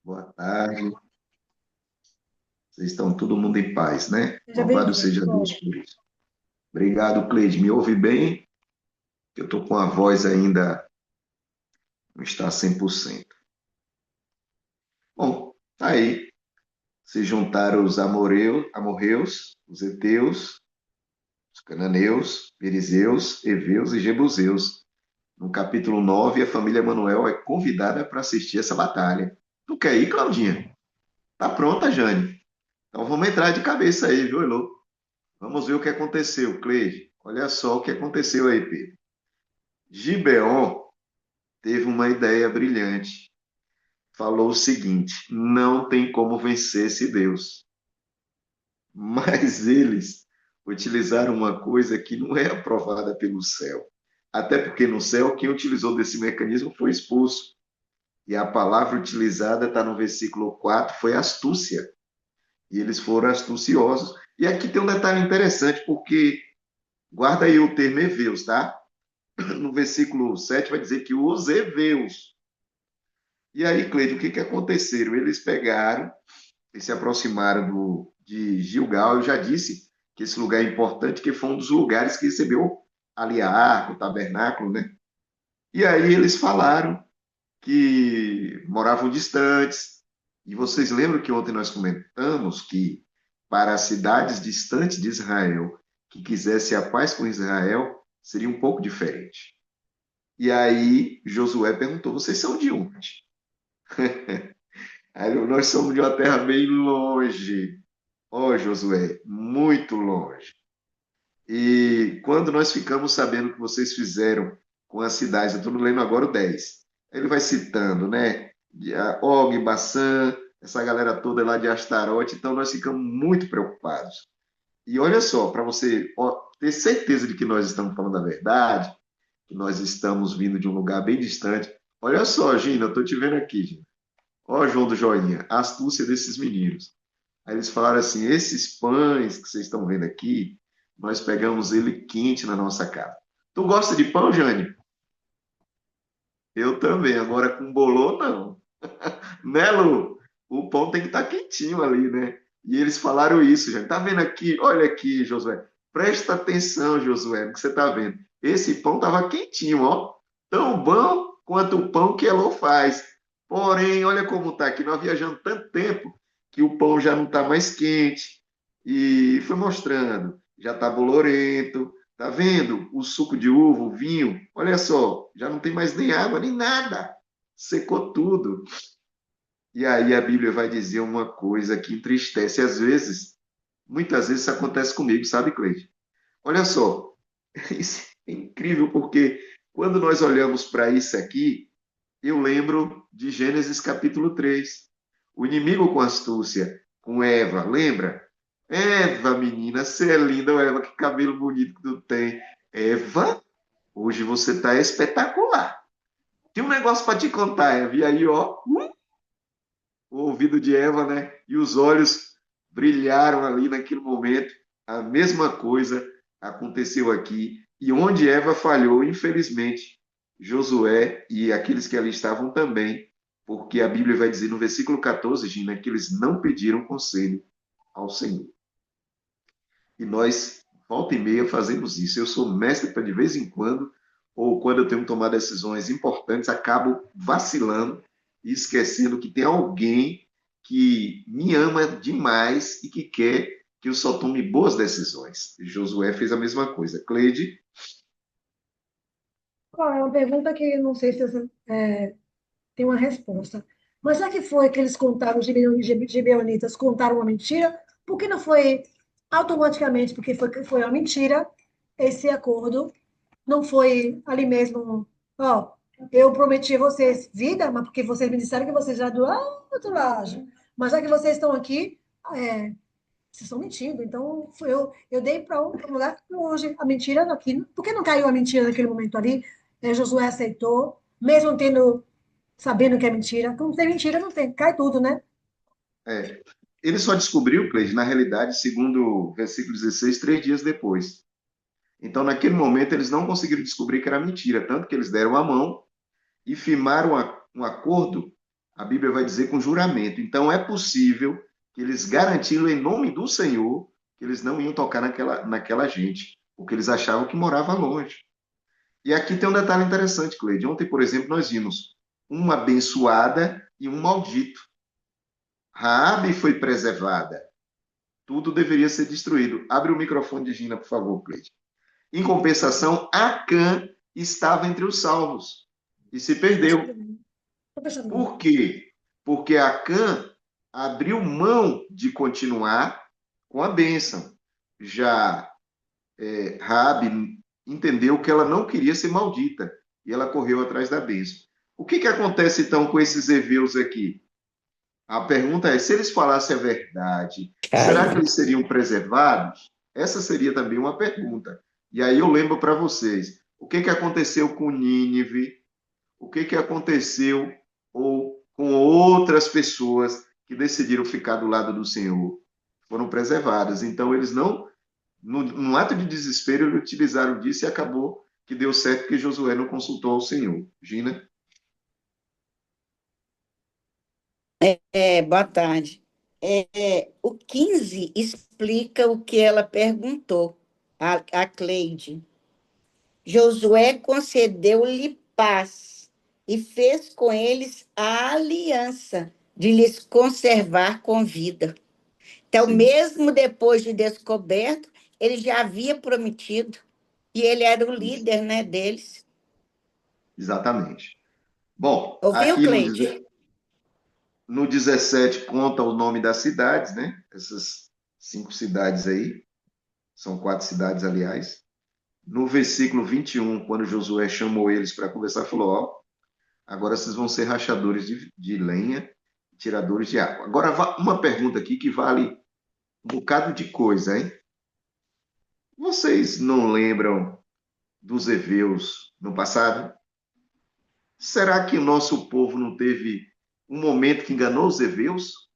Boa tarde. Vocês estão todo mundo em paz, né? Seja Louvado bem-vindo, seja Deus Cláudio. por isso. Obrigado, Cleide. Me ouve bem? Eu estou com a voz ainda não está 100%. Bom, tá aí. Se juntaram os amorreus, os heteus, os cananeus, perizeus, heveus e jebuseus. No capítulo 9, a família Manuel é convidada para assistir essa batalha. Tu quer ir, Claudinha? Tá pronta, Jane? Então vamos entrar de cabeça aí, viu, Elô? Vamos ver o que aconteceu, Cleide. Olha só o que aconteceu aí, Pedro. Gibeon teve uma ideia brilhante. Falou o seguinte: não tem como vencer esse Deus. Mas eles utilizaram uma coisa que não é aprovada pelo céu. Até porque no céu, quem utilizou desse mecanismo foi expulso. E a palavra utilizada está no versículo 4, foi astúcia. E eles foram astuciosos. E aqui tem um detalhe interessante, porque guarda aí o termo heveus, tá? No versículo 7 vai dizer que os heveus. E aí, Cleide, o que aconteceram? Eles pegaram e se aproximaram de Gilgal. Eu já disse que esse lugar é importante, que foi um dos lugares que recebeu ali a arca, o tabernáculo, né? E aí eles falaram que moravam distantes. E vocês lembram que ontem nós comentamos que para as cidades distantes de Israel, que quisesse a paz com Israel, seria um pouco diferente. E aí Josué perguntou: vocês são de onde? Aí nós somos de uma terra bem longe. Ó, oh, Josué, muito longe. E quando nós ficamos sabendo que vocês fizeram com as cidades, eu estou lendo agora o 10. Ele vai citando, né? Og, Bassã, essa galera toda lá de Astarote, então nós ficamos muito preocupados. E olha só, para você ter certeza de que nós estamos falando a verdade, que nós estamos vindo de um lugar bem distante. Olha só, Gina, eu estou te vendo aqui, Gina. Ó, João do Joinha, a astúcia desses meninos. Aí eles falaram assim: esses pães que vocês estão vendo aqui, nós pegamos ele quente na nossa casa. Tu gosta de pão, Jane? Eu também, agora com bolô, não. Né, Lu? O pão tem que estar quentinho ali, né? E eles falaram isso, Jane. Tá vendo aqui? Olha aqui, Josué. Presta atenção, Josué, no que você está vendo. Esse pão estava quentinho, ó. Tão bom quanto o pão que Elô faz. Porém, olha como está aqui. Nós viajamos tanto tempo que o pão já não está mais quente. E foi mostrando. Já está bolorento. Tá vendo? O suco de uva, o vinho. Olha só, já não tem mais nem água, nem nada. Secou tudo. E aí a Bíblia vai dizer uma coisa que entristece às vezes. Muitas vezes isso acontece comigo, sabe, Cleide? Olha só, isso é incrível porque quando nós olhamos para isso aqui, eu lembro de Gênesis capítulo 3. O inimigo com astúcia, com Eva, lembra? Eva, menina, você é linda, Eva, que cabelo bonito que tu tem. Eva, hoje você tá espetacular. Tem um negócio para te contar, Eva. E aí, ó, o ouvido de Eva, né? E os olhos brilharam ali naquele momento. A mesma coisa aconteceu aqui. E onde Eva falhou, infelizmente, Josué e aqueles que ali estavam também, porque a Bíblia vai dizer no versículo 14, Gina, que eles não pediram conselho ao Senhor. E nós, volta e meia, fazemos isso. Eu sou mestre para de vez em quando, ou quando eu tenho que tomar decisões importantes, acabo vacilando e esquecendo que tem alguém que me ama demais e que quer que eu só tome boas decisões. E Josué fez a mesma coisa. Cleide, Qual é uma pergunta que não sei se você tem uma resposta. Mas já que foi que eles contaram, os gibeonitas contaram uma mentira, por que não foi automaticamente, porque foi uma mentira, esse acordo não foi ali mesmo, ó, eu prometi a vocês vida, mas porque vocês me disseram que vocês já do outro lado. Mas já que vocês estão aqui, é, vocês estão mentindo. Então, eu dei para um lugar que hoje a mentira aqui. Por que não caiu a mentira naquele momento ali? Josué aceitou, mesmo sabendo que é mentira. Quando tem mentira, não tem, cai tudo, né? é, ele só descobriu, Cleide, na realidade, segundo o versículo 16, 3 dias depois. Então, naquele momento, eles não conseguiram descobrir que era mentira, tanto que eles deram a mão e firmaram um acordo A Bíblia vai dizer com juramento. Então é possível que eles garantiram em nome do Senhor que eles não iam tocar naquela gente, porque eles achavam que morava longe. E aqui tem um detalhe interessante, Cleide. Ontem, por exemplo, nós vimos uma abençoada e um maldito. Raabe foi preservada. Tudo deveria ser destruído. Abre o microfone de Gina, por favor, Cleide. Em compensação, Acã estava entre os salvos e se perdeu. Estou fechando. Por quê? Porque Acã abriu mão de continuar com a bênção. Já Raabe entendeu que ela não queria ser maldita e ela correu atrás da bênção. O que acontece então com esses heveus aqui? A pergunta é: se eles falassem a verdade, será que Caiu. eles seriam preservados? Essa seria também uma pergunta. E aí eu lembro para vocês: o que aconteceu com Nínive? O que aconteceu ou com outras pessoas que decidiram ficar do lado do Senhor? Foram preservadas. Então eles não, no ato de desespero, eles utilizaram disso e acabou que deu certo porque Josué não consultou ao Senhor. Gina? Boa tarde. O 15 explica o que ela perguntou, a Cleide. Josué concedeu-lhe paz e fez com eles a aliança de lhes conservar com vida. Então, Sim, mesmo depois de descoberto, ele já havia prometido, e ele era o isso, líder, né, deles. exatamente. Bom, Ouviu, aqui Cleide? no 17 conta o nome das cidades, né? Essas 5 cidades aí, são 4 cidades, aliás. No versículo 21, quando Josué chamou eles para conversar, falou: Ó, agora vocês vão ser rachadores de lenha, tiradores de água. Agora, uma pergunta aqui que vale um bocado de coisa, hein? Vocês não lembram dos heveus no passado? Será que o nosso povo não teve um momento que enganou os heveus?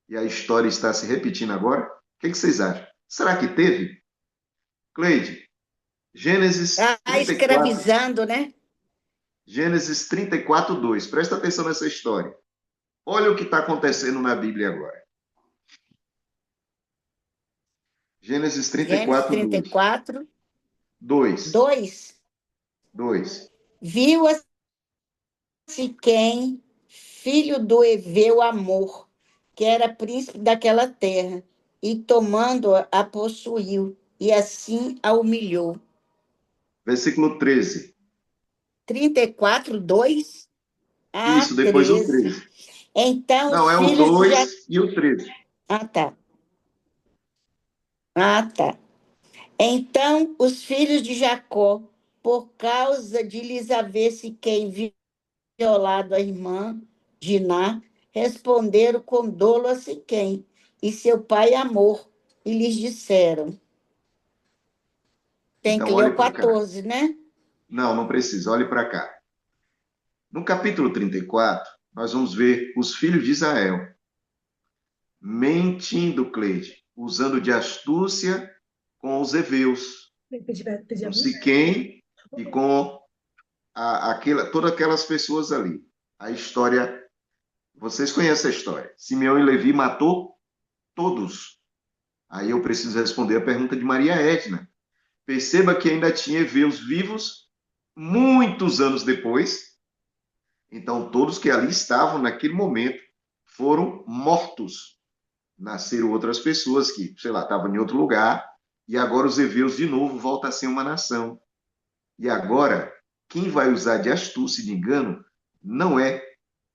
E a história está se repetindo agora? O que vocês acham? Será que teve? Cleide, Gênesis trinta e quatro, Escravizando, né? Gênesis 34, 2. Presta atenção nessa história. Olha o que está acontecendo na Bíblia agora. Gênesis Gênesis 34, 2. 34, 2. 2. 2. Viu a Siquém, filho do Eveu Amor, que era príncipe daquela terra, e tomando-a, a possuiu, e assim a humilhou. Versículo 13. 34, 2 a Isso, depois o 13. 13. Então Não, os é o filhos de 2 e o 13. Ah, tá. Ah, tá. Então os filhos de Jacó, por causa de lhes haver Siquém violado a irmã Diná, responderam com dolo a Siquém e seu pai Amor, e lhes disseram. Tem Então, que ler olhe o para cá. 14, né? Não, não precisa, olhe para cá. No capítulo 34, nós vamos ver os filhos de Israel mentindo, Cleide, usando de astúcia com os heveus, Pedir a com mim? Siquém e com todas aquelas pessoas ali. A história, vocês conhecem a história. Simeão e Levi matou todos. Aí eu preciso responder a pergunta de Maria Edna. Perceba que ainda tinha heveus vivos muitos anos depois. Então, todos que ali estavam naquele momento foram mortos. Nasceram outras pessoas que, sei lá, estavam em outro lugar. E agora os heveus, de novo, voltam a ser uma nação. E agora, quem vai usar de astúcia e de engano não é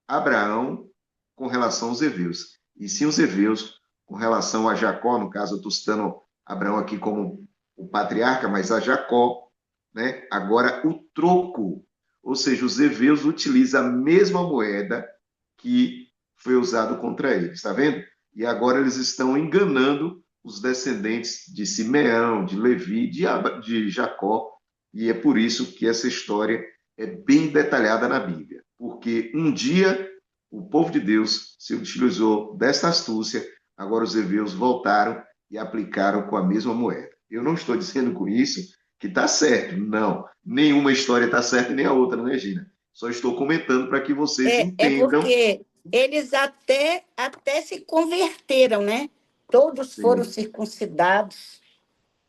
Abraão com relação aos heveus, e sim os heveus com relação a Jacó. No caso, eu estou citando Abraão aqui como o patriarca, mas a Jacó, né? Agora, o troco, ou seja, os heveus utilizam a mesma moeda que foi usado contra eles, está vendo? E agora eles estão enganando os descendentes de Simeão, de Levi, de Jacó, e é por isso que essa história é bem detalhada na Bíblia, porque um dia o povo de Deus se utilizou desta astúcia, agora os heveus voltaram e aplicaram com a mesma moeda. Eu não estou dizendo com isso que está certo, não. Nenhuma história está certa nem a outra, né, Gina? Só estou comentando para que vocês É entendam. Eles até se converteram, né? Todos foram Sim, circuncidados.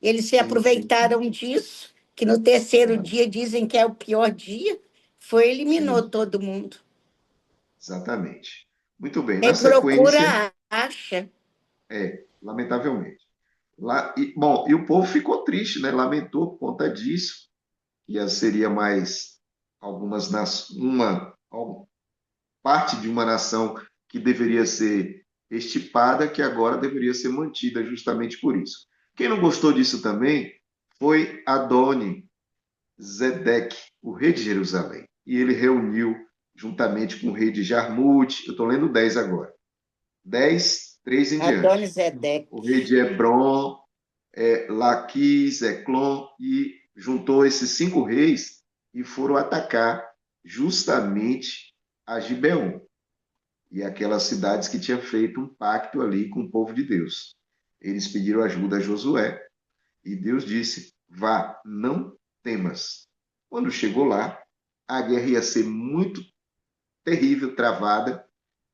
Eles se sim, sim, sim. aproveitaram disso, que no terceiro dia dizem que é o pior dia, foi eliminou Sim, todo mundo. exatamente. Muito bem. Na Quem sequência, procura, acha. lamentavelmente. Bom, e o povo ficou triste, né? Lamentou por conta disso, que seria mais parte de uma nação que deveria ser extirpada, que agora deveria ser mantida justamente por isso. Quem não gostou disso também foi Adoni Zedeque, o rei de Jerusalém. E ele reuniu, juntamente com o rei de Jarmute, eu estou lendo 10 agora, 10, 3 em diante, o rei Adonisedeque. de Hebron, Laquis, Eclon, e juntou esses 5 reis e foram atacar justamente a Gibeon e aquelas cidades que tinham feito um pacto ali com o povo de Deus. Eles pediram ajuda a Josué e Deus disse: vá, não temas. Quando chegou lá, a guerra ia ser muito terrível, travada,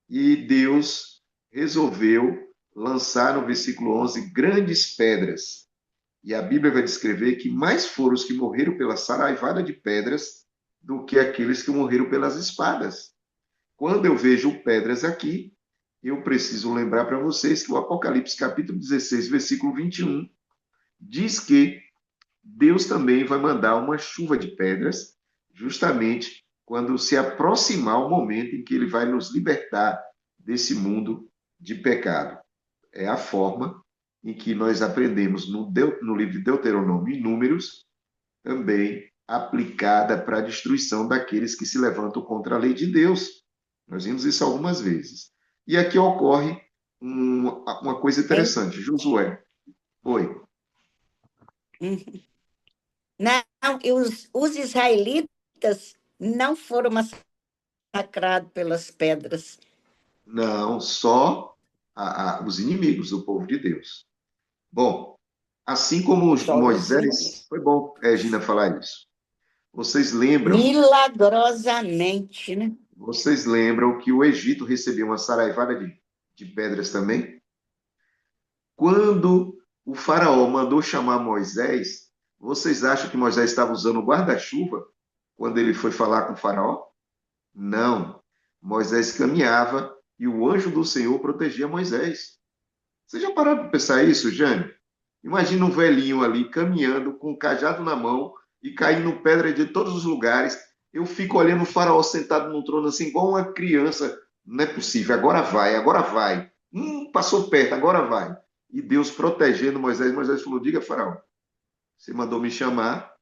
e Deus resolveu lançar no versículo 11 grandes pedras. E a Bíblia vai descrever que mais foram os que morreram pela saraivada de pedras do que aqueles que morreram pelas espadas. Quando eu vejo pedras aqui, eu preciso lembrar para vocês que o Apocalipse capítulo 16, versículo 21, diz que Deus também vai mandar uma chuva de pedras, justamente quando se aproximar o momento em que ele vai nos libertar desse mundo de pecado. É a forma em que nós aprendemos no livro de Deuteronômio e Números, também aplicada para a destruição daqueles que se levantam contra a lei de Deus. Nós vimos isso algumas vezes. E aqui ocorre uma coisa interessante. Josué, oi. Não, e os israelitas não foram massacrados pelas pedras. Não, só os inimigos do povo de Deus. Bom, assim como Só os Moisés, inimigos. foi bom, Gina, falar isso. Vocês lembram, Milagrosamente, né? vocês lembram que o Egito recebeu uma saraivada de pedras também? Quando o faraó mandou chamar Moisés, vocês acham que Moisés estava usando o guarda-chuva quando ele foi falar com o faraó? Não. Moisés caminhava e o anjo do Senhor protegia Moisés. Você já parou para pensar isso, Jane? Imagina um velhinho ali caminhando com o cajado na mão e caindo pedra de todos os lugares. Eu fico olhando o faraó sentado no trono assim, igual uma criança. Não é possível, agora vai, agora vai. Passou perto, agora vai. E Deus protegendo Moisés. Moisés falou: diga, faraó, você mandou me chamar.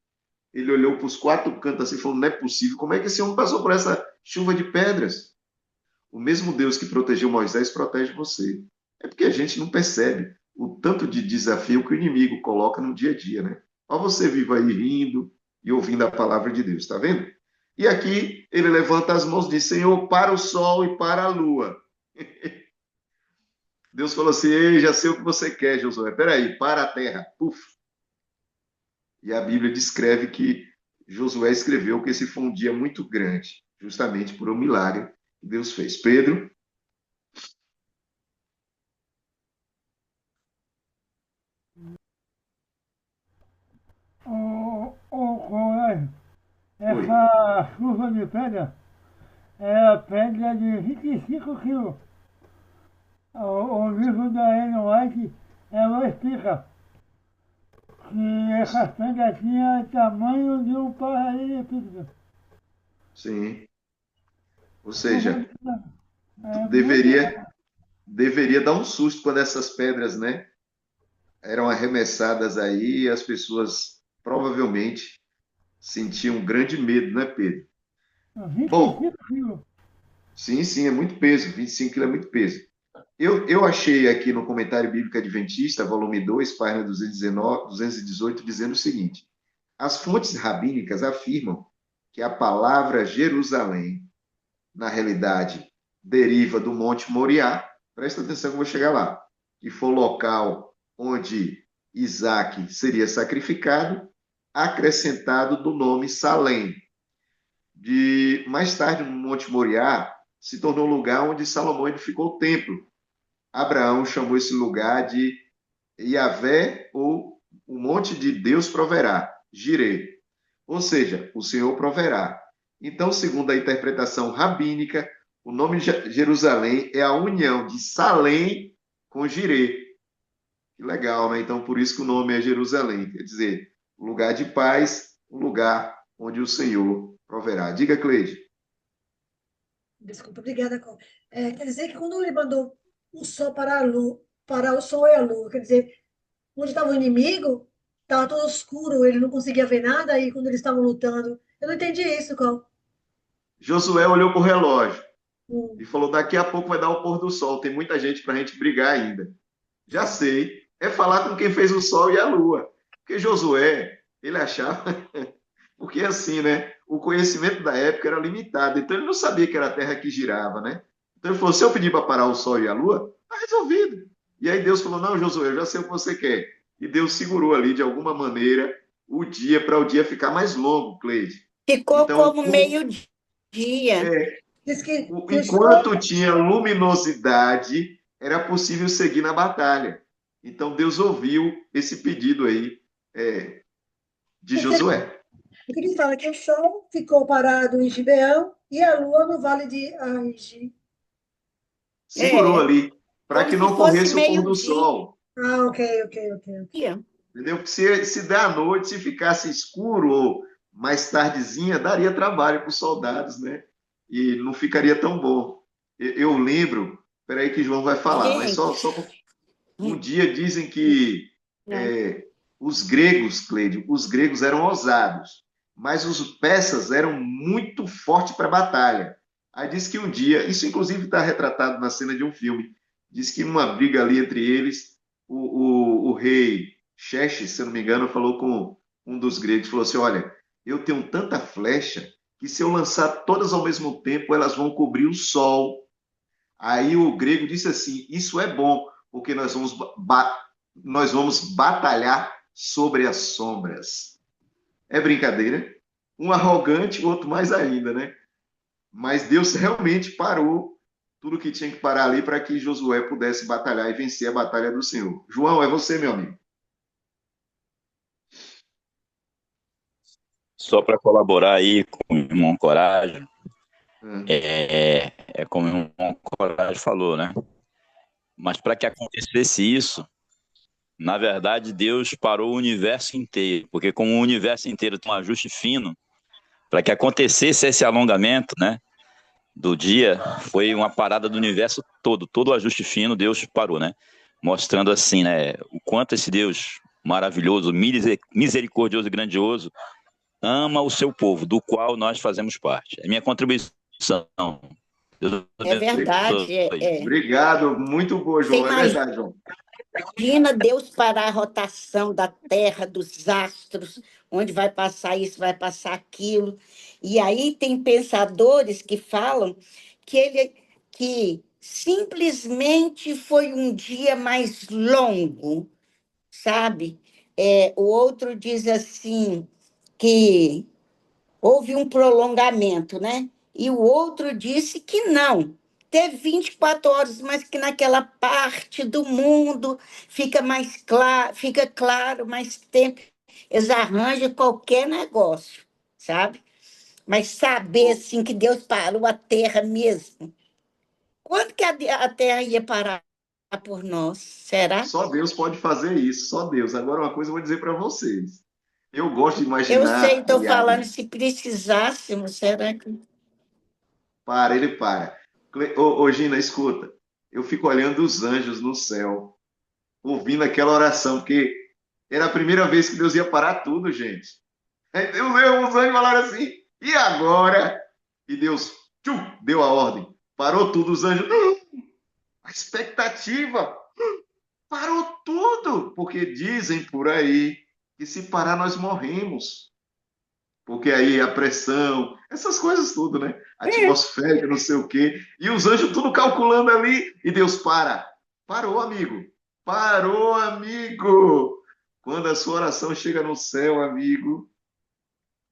Ele olhou para os 4 cantos assim e falou: não é possível. Como é que esse homem passou por essa chuva de pedras? O mesmo Deus que protegeu Moisés protege você. É porque a gente não percebe o tanto de desafio que o inimigo coloca no dia a dia, né? Ó, você viva aí rindo e ouvindo a palavra de Deus, tá vendo? E aqui ele levanta as mãos e diz: Senhor, para o sol e para a lua. Deus falou assim: ei, já sei o que você quer, Josué. Peraí, para a terra. Puf. E a Bíblia descreve que Josué escreveu que esse foi um dia muito grande, justamente por um milagre que Deus fez. Pedro, Colégio, oi. essa chuva de pedra é pedra de 25 quilos. O livro da Ellen White, ela explica que essas pedras tinham tamanho de um paralelepípedo. Sim. Ou Chuva seja, de pedra é muito deveria dar um susto quando essas pedras, né, eram arremessadas aí e as pessoas provavelmente sentiam um grande medo, né, Pedro? Bom, 25 quilos. sim, sim, é muito peso, 25 quilos é muito peso. Eu achei aqui no Comentário Bíblico Adventista, volume 2, página 219, 218, dizendo o seguinte: as fontes rabínicas afirmam que a palavra Jerusalém, na realidade, deriva do Monte Moriá. Presta atenção que eu vou chegar lá. Que foi o local onde Isaac seria sacrificado, acrescentado do nome Salém. Mais tarde, no Monte Moriá, se tornou o lugar onde Salomão edificou o templo. Abraão chamou esse lugar de Yahvé, ou o monte de Deus proverá, Jirê. Ou seja, o Senhor proverá. Então, segundo a interpretação rabínica, o nome de Jerusalém é a união de Salém com Jirê. Que legal, né? Então, por isso que o nome é Jerusalém. Quer dizer, um lugar de paz, um lugar onde o Senhor proverá. Diga, Cleide. Desculpa, obrigada, Cor. Quer dizer que quando ele mandou o sol para a lua, para o sol e a lua, quer dizer, onde estava o inimigo, estava todo escuro, ele não conseguia ver nada, e quando eles estavam lutando, eu não entendi isso, Cor. Josué olhou para o relógio Hum. e falou: daqui a pouco vai dar o pôr do sol. Tem muita gente para a gente brigar ainda. Já sei. É falar com quem fez o sol e a lua. Porque Josué, ele achava. Porque assim, né? O conhecimento da época era limitado. Então ele não sabia que era a terra que girava, né? Então ele falou: se eu pedir para parar o sol e a lua, está resolvido. E aí Deus falou: não, Josué, eu já sei o que você quer. E Deus segurou ali, de alguma maneira, o dia para o dia ficar mais longo, Cleide. Ficou Então, como meio-dia. Diz que o sol, enquanto tinha luminosidade, era possível seguir na batalha. Então Deus ouviu esse pedido aí de porque Josué. o que ele fala é que o sol ficou parado em Gibeão e a lua no vale de Aigi. Segurou É, ali para como que se não fosse corresse o pôr do meio-dia. sol. Ah, ok, ok, ok, ok. Entendeu? Porque se der à noite, se ficasse escuro ou mais tardezinha, daria trabalho para os soldados, né? E não ficaria tão bom. Eu lembro, peraí que João vai falar, mas Gente, só um dia dizem que né? os gregos, Cleide, os gregos eram ousados, mas os persas eram muito fortes para a batalha. Aí diz que um dia, isso inclusive está retratado na cena de um filme, diz que numa briga ali entre eles, o rei Xerxes, se eu não me engano, falou com um dos gregos, falou assim: olha, eu tenho tanta flecha que se eu lançar todas ao mesmo tempo, elas vão cobrir o sol. Aí o grego disse assim: isso é bom, porque nós vamos batalhar sobre as sombras. É brincadeira? Um arrogante, outro mais ainda, né? Mas Deus realmente parou tudo que tinha que parar ali para que Josué pudesse batalhar e vencer a batalha do Senhor. João, é você, meu amigo. Só para colaborar aí com o irmão Coragem, Ah, é como o irmão Coragem falou, né? Mas para que acontecesse isso, na verdade, Deus parou o universo inteiro, porque como o universo inteiro tem um ajuste fino, para que acontecesse esse alongamento, né, do dia, foi uma parada do universo todo, todo o ajuste fino, Deus parou, né? Mostrando assim, né, o quanto esse Deus maravilhoso, misericordioso e grandioso ama o seu povo, do qual nós fazemos parte. É minha contribuição. Deus É verdade. abençoe. obrigado, muito boa, Você João. É verdade, João. imagina Deus parar a rotação da Terra, dos astros, onde vai passar isso, vai passar aquilo. E aí tem pensadores que falam que simplesmente foi um dia mais longo, sabe? O outro diz assim que houve um prolongamento, né? E o outro disse que não. Teve 24 horas, mas que naquela parte do mundo fica mais claro, fica claro mais tempo. Eles arranjam qualquer negócio, sabe? Mas saber assim que Deus parou a terra mesmo. Quando que a terra ia parar por nós? Será? Só Deus pode fazer isso, só Deus. Agora, uma coisa eu vou dizer para vocês. Eu gosto de Eu sei, imaginar, estou falando, aliás, se precisássemos, será que. para, ele para. Ô, Gina, escuta. Eu fico olhando os anjos no céu, ouvindo aquela oração, porque era a primeira vez que Deus ia parar tudo, gente. Aí Deus veio, os anjos falaram assim, e agora? E Deus deu a ordem. Parou tudo, os anjos. A expectativa. Parou tudo. Porque dizem por aí que se parar nós morremos. Porque aí a pressão, essas coisas tudo, né? Atmosférica, não sei o quê. E os anjos tudo calculando ali. E Deus para. Parou, amigo. Parou, amigo. Quando a sua oração chega no céu, amigo,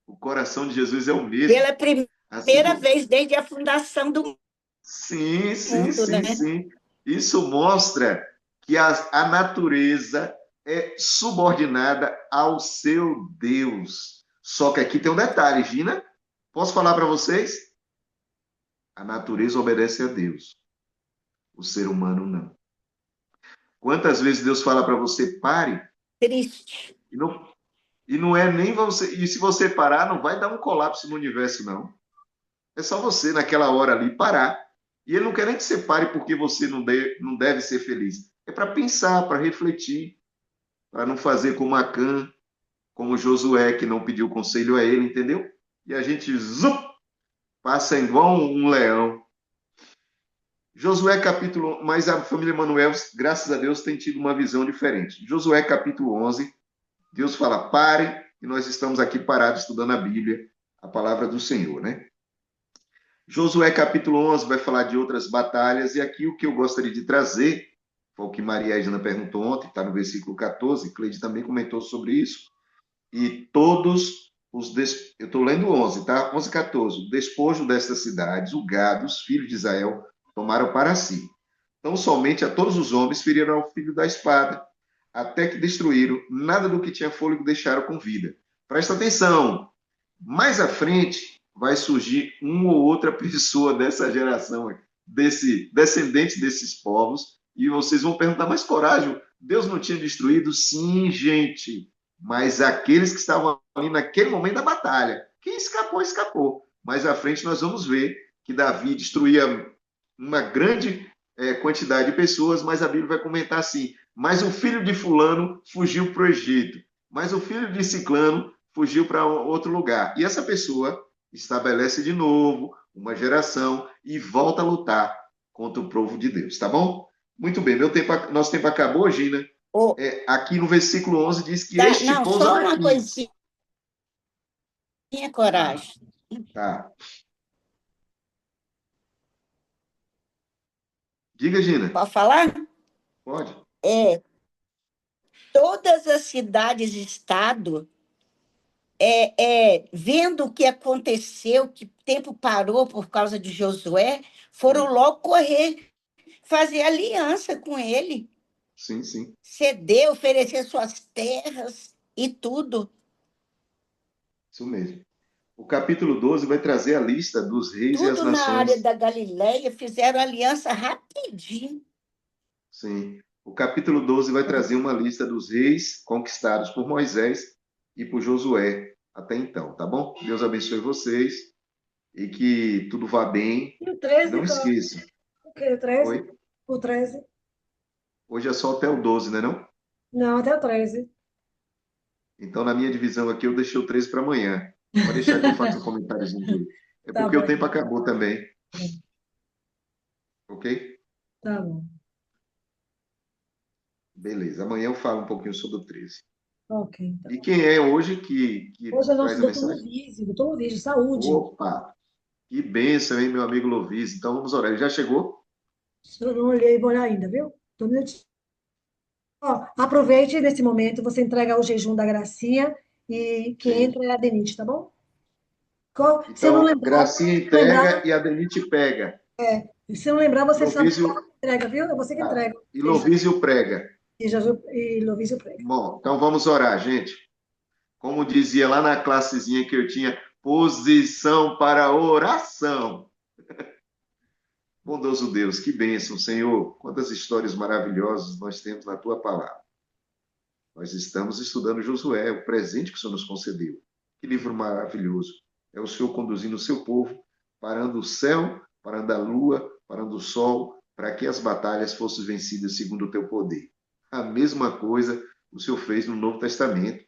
o coração de Jesus é o mesmo. Pela Assim, primeira vez desde a fundação do mundo. Sim, sim, mundo, sim, né? sim. Isso mostra que a natureza é subordinada ao seu Deus. Só que aqui tem um detalhe, Gina. Posso falar para vocês? A natureza obedece a Deus, o ser humano não. Quantas vezes Deus fala para você, pare, Triste. e não, e não é nem você. E se você parar, não vai dar um colapso no universo, não. É só você, naquela hora ali, parar. E ele não quer nem que você pare porque você não deve ser feliz. É para pensar, para refletir, para não fazer como Acã, como Josué, que não pediu conselho a ele, entendeu? E a gente passa igual um leão. Josué capítulo, mas a família Manuel, graças a Deus, tem tido uma visão diferente. Josué capítulo 11, Deus fala, pare, e nós estamos aqui parados estudando a Bíblia, a palavra do Senhor, né? Josué capítulo 11 vai falar de outras batalhas, e aqui o que eu gostaria de trazer, foi o que Maria Edna perguntou ontem, está no versículo 14, Cleide também comentou sobre isso, e todos eu estou lendo 11, tá? 11 e 14, o despojo destas cidades, o gado, os filhos de Israel, tomaram para si. Então, somente a todos os homens feriram ao filho da espada, até que destruíram, nada do que tinha fôlego deixaram com vida. Presta atenção, mais à frente vai surgir uma ou outra pessoa dessa geração, descendente desses povos, e vocês vão perguntar, mas coragem, Deus não tinha destruído? Sim, gente, mas aqueles que estavam ali naquele momento da batalha, quem escapou, escapou. Mais à frente nós vamos ver que Davi destruía uma grande quantidade de pessoas, mas a Bíblia vai comentar assim, mas o filho de fulano fugiu para o Egito, mas o filho de ciclano fugiu para outro lugar. E essa pessoa estabelece de novo uma geração e volta a lutar contra o povo de Deus, tá bom? Muito bem, nosso tempo acabou, Gina. Oh, Aqui no versículo 11 diz que tá, este não, pousa só uma daqui. coisinha, Ah, coragem. tá. Diga, Gina. Pode falar? Pode? É, todas as cidades-estado, vendo o que aconteceu, que o tempo parou por causa de Josué, Sim, foram logo correr, fazer aliança com ele, sim, sim. ceder, oferecer suas terras e tudo. Isso mesmo. O capítulo 12 vai trazer a lista dos reis e as Tudo na área nações. da Galileia, fizeram aliança rapidinho. Sim. O capítulo 12 vai trazer uma lista dos reis conquistados por Moisés e por Josué até então, tá bom? Deus abençoe vocês e que tudo vá bem. E o E 13, não esqueçam. o quê? O 13? Oi? O 13? Hoje é só até o 12, né não? Não, até o 13. Então, na minha divisão aqui, eu deixei o 13 para amanhã. Pode deixar que eu faça um comentáriozinho dele. É Tá porque bom, o tempo acabou também, ok? tá bom. Beleza. Amanhã eu falo um pouquinho sobre o 13. Ok, então. E quem é hoje que Hoje é nosso traz a mensagem? doutor Luiz, de saúde. Opa! Que bênção, hein, meu amigo Lovis? Então vamos orar. Ele já chegou? Se eu não olhei, vou olhar ainda, viu? Tô um minutinho. Ó, aproveite nesse momento, você entrega o jejum da Gracinha e quem Sim. entra é a Denite, tá bom? Se eu não Então, lembrar, Gracinha lembrar, entrega e a Denite pega. se eu não lembrar, você sabe que Lovísio, entrega, viu? É você que tá. entrega. E Lovísio prega. E Lovísio prega. Bom, então vamos orar, gente. Como dizia lá na classezinha que eu tinha, posição para oração. Bondoso Deus, que bênção, Senhor. Quantas histórias maravilhosas nós temos na tua palavra. Nós estamos estudando Josué, o presente que o Senhor nos concedeu. Que livro maravilhoso. É o Senhor conduzindo o seu povo, parando o céu, parando a lua, parando o sol, para que as batalhas fossem vencidas segundo o teu poder. A mesma coisa o Senhor fez no Novo Testamento,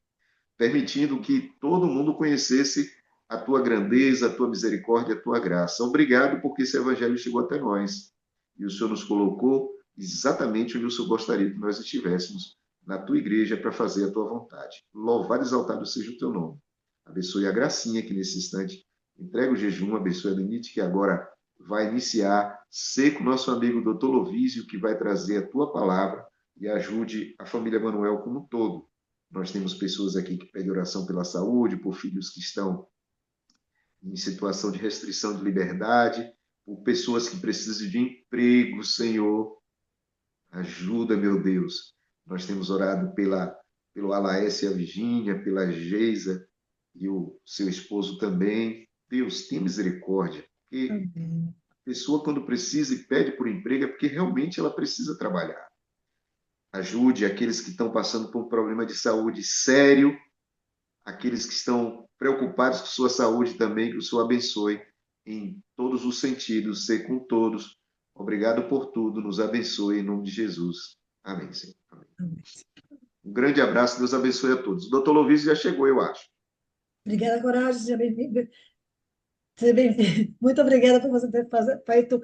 permitindo que todo mundo conhecesse a tua grandeza, a tua misericórdia, a tua graça. Obrigado porque esse evangelho chegou até nós. E o Senhor nos colocou exatamente onde o Senhor gostaria que nós estivéssemos, na tua igreja, para fazer a tua vontade. Louvado e exaltado seja o teu nome. Abençoe a Gracinha que nesse instante entrega o jejum, abençoe a Denite que agora vai iniciar, seco nosso amigo Dr. Lovísio, que vai trazer a tua palavra e ajude a família Manuel como um todo. Nós temos pessoas aqui que pedem oração pela saúde, por filhos que estão em situação de restrição de liberdade, por pessoas que precisam de emprego, Senhor. Ajuda, meu Deus. Nós temos orado pelo Alaés e a Virgínia, pela Geisa e o seu esposo também. Deus, tenha misericórdia. Porque Amém. a pessoa, quando precisa e pede por emprego, é porque realmente ela precisa trabalhar. Ajude aqueles que estão passando por um problema de saúde sério, aqueles que estão preocupados com sua saúde também, que o Senhor abençoe em todos os sentidos, ser com todos. Obrigado por tudo, nos abençoe em nome de Jesus. Amém, Senhor. Amém. Amém. Um grande abraço, Deus abençoe a todos. O doutor Lovísio já chegou, eu acho. Obrigada, Coragem. Seja bem-vindo. Seja bem-vindo. Muito obrigada por você ter feito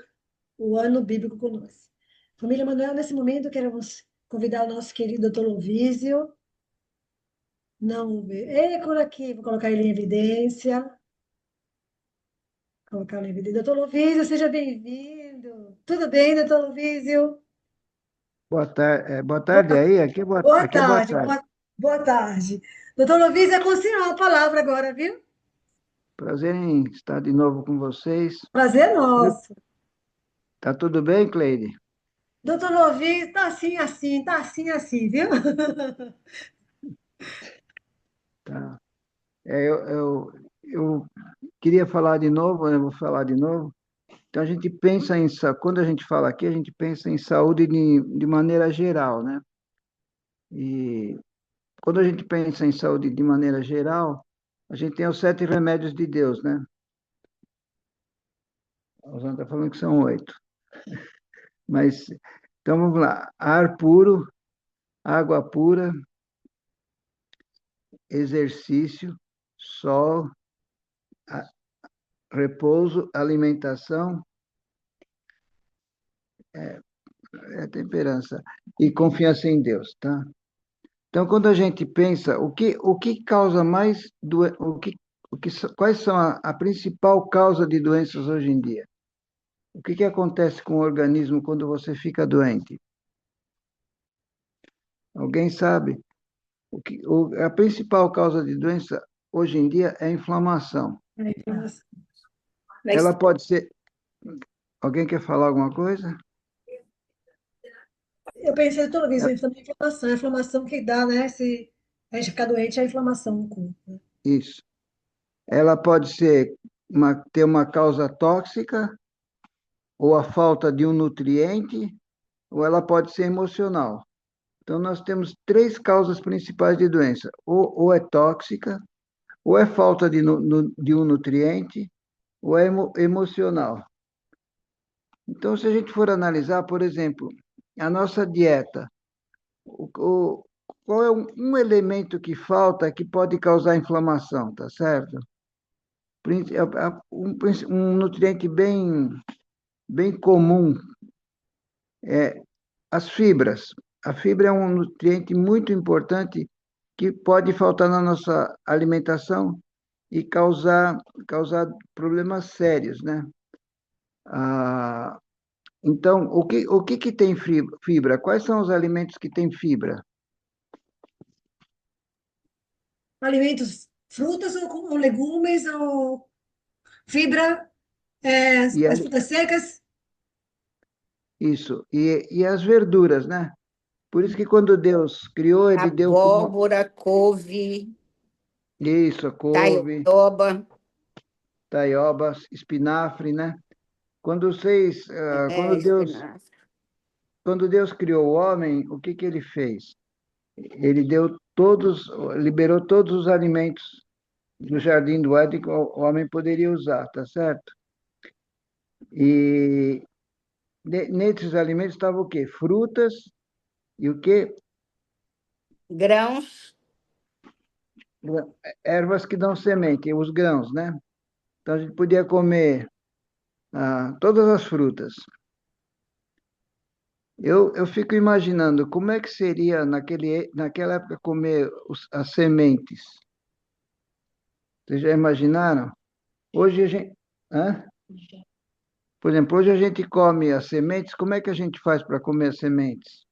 o ano bíblico conosco. Família Manuel, nesse momento, queremos convidar o nosso querido doutor Lovísio. Não vê. Ele por aqui, vou colocar ele em evidência. Colocar ele em evidência. Doutor Lovísio, seja bem-vindo. Tudo bem, doutor Lovísio? Boa tarde aí, Boa aqui é boa tarde, tarde. boa tarde. Doutor Lovísio, é com o senhor a palavra agora, viu? Prazer em estar de novo com vocês. Prazer nosso. Tá tudo bem, Cleide? Doutor Lovísio, tá assim, viu? Tá. Eu queria falar de novo, eu vou falar de novo. Então, a gente pensa quando a gente fala aqui, a gente pensa em saúde de maneira geral, né? E quando a gente pensa em saúde de maneira geral, a gente tem os 7 remédios de Deus, né? A Rosana está falando que são 8. Mas, então vamos lá. Ar puro, água pura, exercício, sol, repouso, alimentação, é, temperança e confiança em Deus, tá? Então, quando a gente pensa, o que causa mais quais são a principal causa de doenças hoje em dia? O que acontece com o organismo quando você fica doente? Alguém sabe? A principal causa de doença hoje em dia é a inflamação. Ela pode ser. Alguém quer falar alguma coisa? Eu pensei toda vez em inflamação, a inflamação que dá, né? Se a gente ficar doente, é a inflamação no corpo. Né? Isso. Ela pode ter uma causa tóxica, ou a falta de um nutriente, ou ela pode ser emocional. Então, nós temos 3 causas principais de doença: ou é tóxica, ou é falta de um nutriente, ou é emocional. Então, se a gente for analisar, por exemplo, a nossa dieta, qual é um elemento que falta que pode causar inflamação, tá certo? Um nutriente bem comum é as fibras. A fibra é um nutriente muito importante que pode faltar na nossa alimentação e causar problemas sérios, né? Então, o que tem fibra? Quais são os alimentos que têm fibra? Alimentos, frutas ou legumes ou fibra, E as frutas secas. isso, e as verduras, né? Por isso que quando Deus criou, ele deu como Abóbora, couve, isso, a couve, taioba. taioba, espinafre, né? É, espinafre. Quando Deus criou o homem, o que ele fez? Ele liberou todos os alimentos do jardim do Éden que o homem poderia usar, tá certo? E nesses alimentos estavam o quê? Frutas e o quê? Grãos. Ervas que dão semente, os grãos, né? Então a gente podia comer todas as frutas. Eu fico imaginando como é que seria naquela época comer as sementes. Vocês já imaginaram? Hoje a gente. Hã? Por exemplo, hoje a gente come as sementes. Como é que a gente faz para comer as sementes?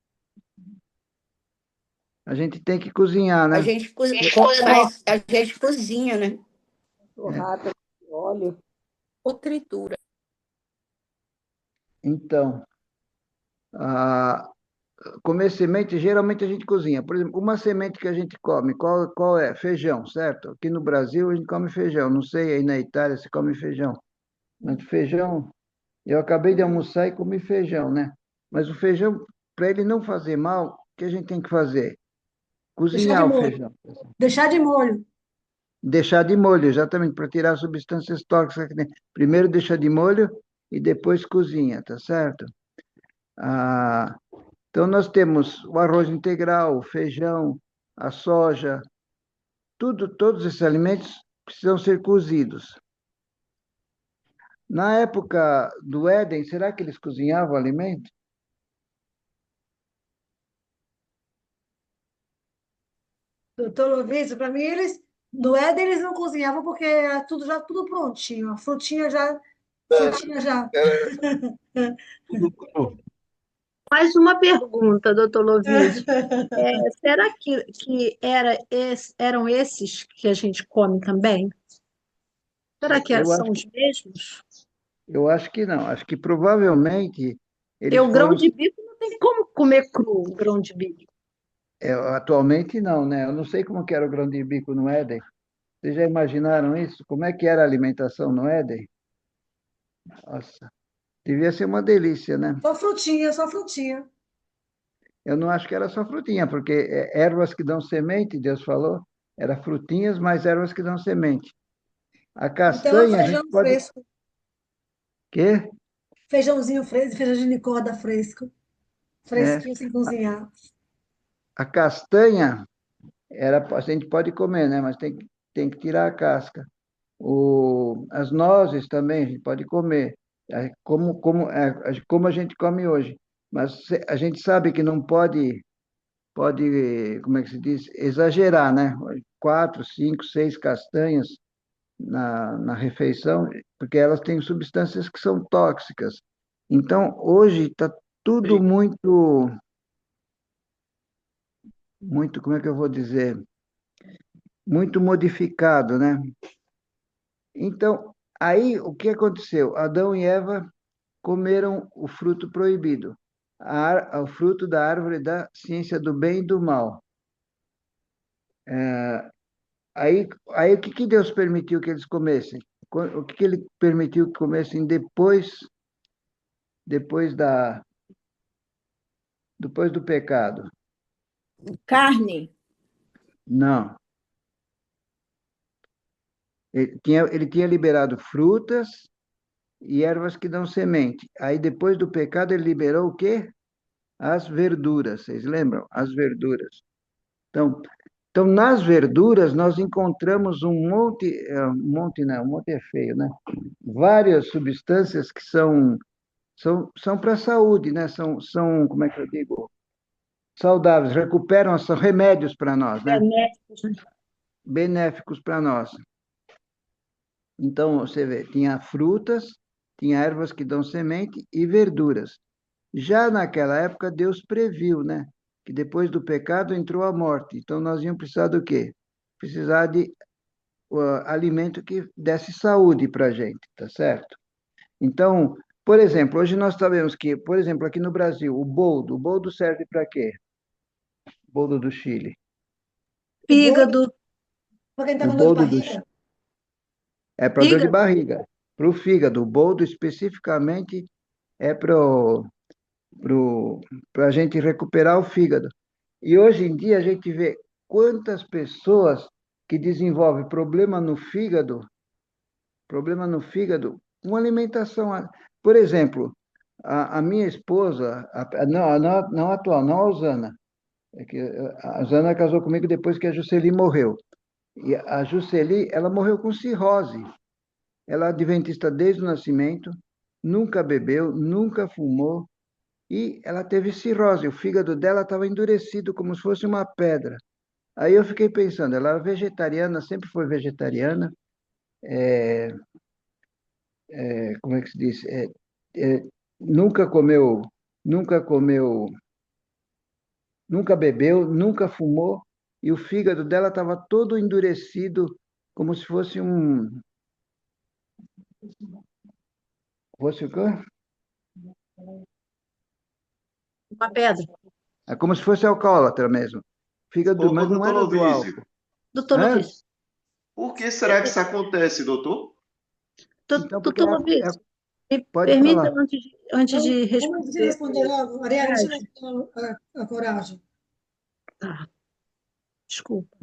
A gente tem que cozinhar, A né? gente, mas a gente cozinha, né? É. Óleo. Ou tritura. Então, a, comer semente, geralmente a gente cozinha. Por exemplo, uma semente que a gente come, qual é? Feijão, certo? Aqui no Brasil a gente come feijão. Não sei aí na Itália se come feijão. Mas feijão, eu acabei de almoçar e comi feijão, né? Mas o feijão, para ele não fazer mal, o que a gente tem que fazer? Deixar de Cozinhar o molho. feijão. Deixar de molho. Deixar de molho, exatamente, para tirar as substâncias tóxicas que tem. Primeiro deixa de molho e depois cozinha, tá certo? Ah, então nós temos o arroz integral, o feijão, a soja, todos esses alimentos precisam ser cozidos. Na época do Éden, será que eles cozinhavam o alimento? Doutor Lovício, para mim, no Éden, eles não cozinhavam porque era tudo já tudo prontinho. A frutinha já. Tudo cru. Mais uma pergunta, doutor Lovísio. Será que eram esses que a gente come também? Será que Eu são acho, os mesmos? eu acho que não. Acho que provavelmente Porque eles o grão foram. de bico não tem como comer cru, o grão de bico. Atualmente não, né? Eu não sei como que era o grão de bico no Éden. Vocês já imaginaram isso? Como é que era a alimentação no Éden? Nossa, devia ser uma delícia, né? Só frutinha, só frutinha. Eu não acho que era só frutinha, porque ervas que dão semente, Deus falou, era frutinhas, mais ervas que dão semente. A Então, é castanha, a gente feijão pode. fresco. Quê? Feijãozinho fresco, feijão de corda fresco. É, Fresquinho, sem cozinhar. a castanha, a gente pode comer, né? Mas tem que tirar a casca. As nozes também, a gente pode comer, como a gente come hoje. Mas a gente sabe que não pode, como é que se diz, exagerar, né? Quatro, cinco, seis castanhas na refeição, porque elas têm substâncias que são tóxicas. Então, hoje está tudo muito, como é que eu vou dizer? Muito modificado, né? Então, aí o que aconteceu? Adão e Eva comeram o fruto proibido, o fruto da árvore da ciência do bem e do mal. Aí o que que Deus permitiu que eles comessem? O que que ele permitiu que comessem depois depois do pecado? Carne. Não. Ele tinha liberado frutas e ervas que dão semente. Aí depois do pecado ele liberou o quê? As verduras. Vocês lembram? As verduras. Então, nas verduras, nós encontramos um monte não, um monte é feio, né? Várias substâncias que são para a saúde, né? Como é que eu digo? Saudáveis, recuperam, são remédios para nós, né? Benéficos, né? Benéficos para nós. Então, você vê, tinha frutas, tinha ervas que dão semente e verduras. Já naquela época, Deus previu, né? Que depois do pecado entrou a morte. Então, nós íamos precisar do quê? Precisar de alimento que desse saúde para a gente, tá certo? Então, por exemplo, hoje nós sabemos que, por exemplo, aqui no Brasil, o boldo serve para quê? Boldo do Chile. O boldo, Fígado. para quem está O com dor de boldo do barriga. Chile é para dor de Fígado. barriga. Para o fígado, o boldo especificamente é para a gente recuperar o fígado. E hoje em dia a gente vê quantas pessoas que desenvolvem problema no fígado, com alimentação. Por exemplo, a minha esposa, não a atual, não a Osana, é que a Osana casou comigo depois que a Jusceli morreu. E a Jusceli, ela morreu com cirrose. Ela é adventista desde o nascimento, nunca bebeu, nunca fumou, e ela teve cirrose. O fígado dela estava endurecido como se fosse uma pedra. Aí eu fiquei pensando, ela era vegetariana, sempre foi vegetariana, é, como é que se diz? É, nunca comeu, nunca comeu, nunca bebeu, nunca fumou, e o fígado dela estava todo endurecido, como se fosse fosse o quê? Uma pedra. É como se fosse alcoólatra mesmo. Fígado, Ô, mas não doutor era do Lovísio, álcool. Doutor Hã? Luiz, por que será que isso acontece, doutor? Então, porque doutor Luiz, me pode permita, falar. antes de Vamos responder. responder logo. Ariane, deixa eu Coragem. responder a coragem. Tá, desculpa.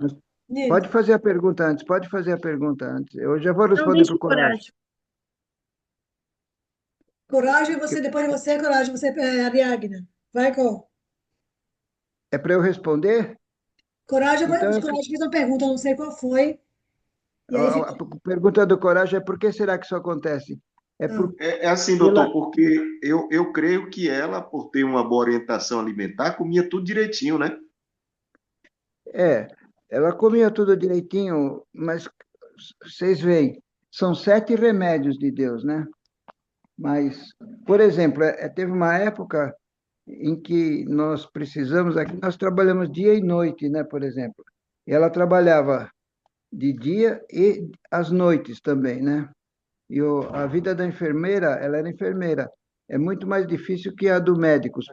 Nito, Pode fazer a pergunta antes, pode fazer a pergunta antes. Eu já vou Não, responder para deixa o Coragem. coragem. coragem, depois de você, coragem, você, Ariadne. Vai, com É para eu responder? coragem, Então, coragem fez uma pergunta, não sei qual foi, e aí a pergunta do Coragem é por que será que isso acontece? É ah, por, É assim, pela, doutor, porque eu creio que ela, por ter uma boa orientação alimentar, comia tudo direitinho, né? É, ela comia tudo direitinho, mas vocês veem, são 7 remédios de Deus, né? Mas, por exemplo, teve uma época em que nós precisamos, aqui nós trabalhamos dia e noite, né, por exemplo. E ela trabalhava de dia e às noites também, né? E a vida da enfermeira, ela era enfermeira, é muito mais difícil que a do médico. Os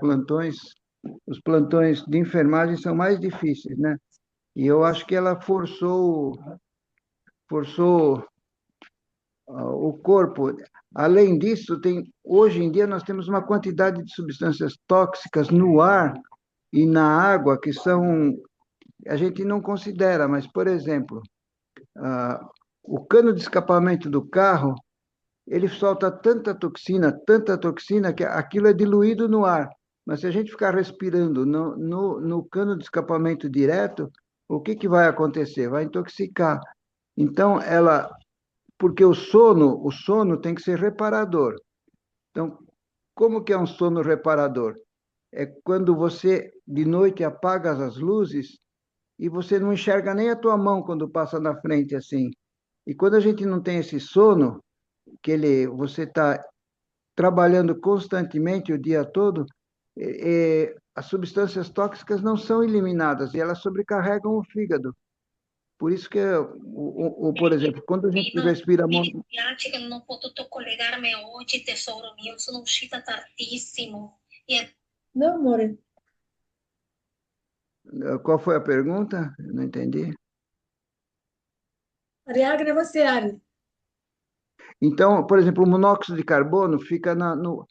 plantões de enfermagem são mais difíceis, né? E eu acho que ela forçou o corpo. Além disso, hoje em dia nós temos uma quantidade de substâncias tóxicas no ar e na água que a gente não considera, mas, por exemplo, o cano de escapamento do carro, ele solta tanta toxina, que aquilo é diluído no ar. Mas se a gente ficar respirando no cano de escapamento direto, o que vai acontecer? Vai intoxicar. Então, porque o sono tem que ser reparador. Então, como que é um sono reparador? É quando você, de noite, apaga as luzes e você não enxerga nem a tua mão quando passa na frente assim. E quando a gente não tem esse sono, você está trabalhando constantemente o dia todo, as substâncias tóxicas não são eliminadas e elas sobrecarregam o fígado. Por isso que, por exemplo, quando a gente respira... Mi dispiace che non ho potuto collegarmi oggi, tesoro mio, sono uscita tardissimo. não, amore. Qual foi a pergunta? Eu não entendi. Ariadne, é você, Ari. Então, por exemplo, o monóxido de carbono fica no...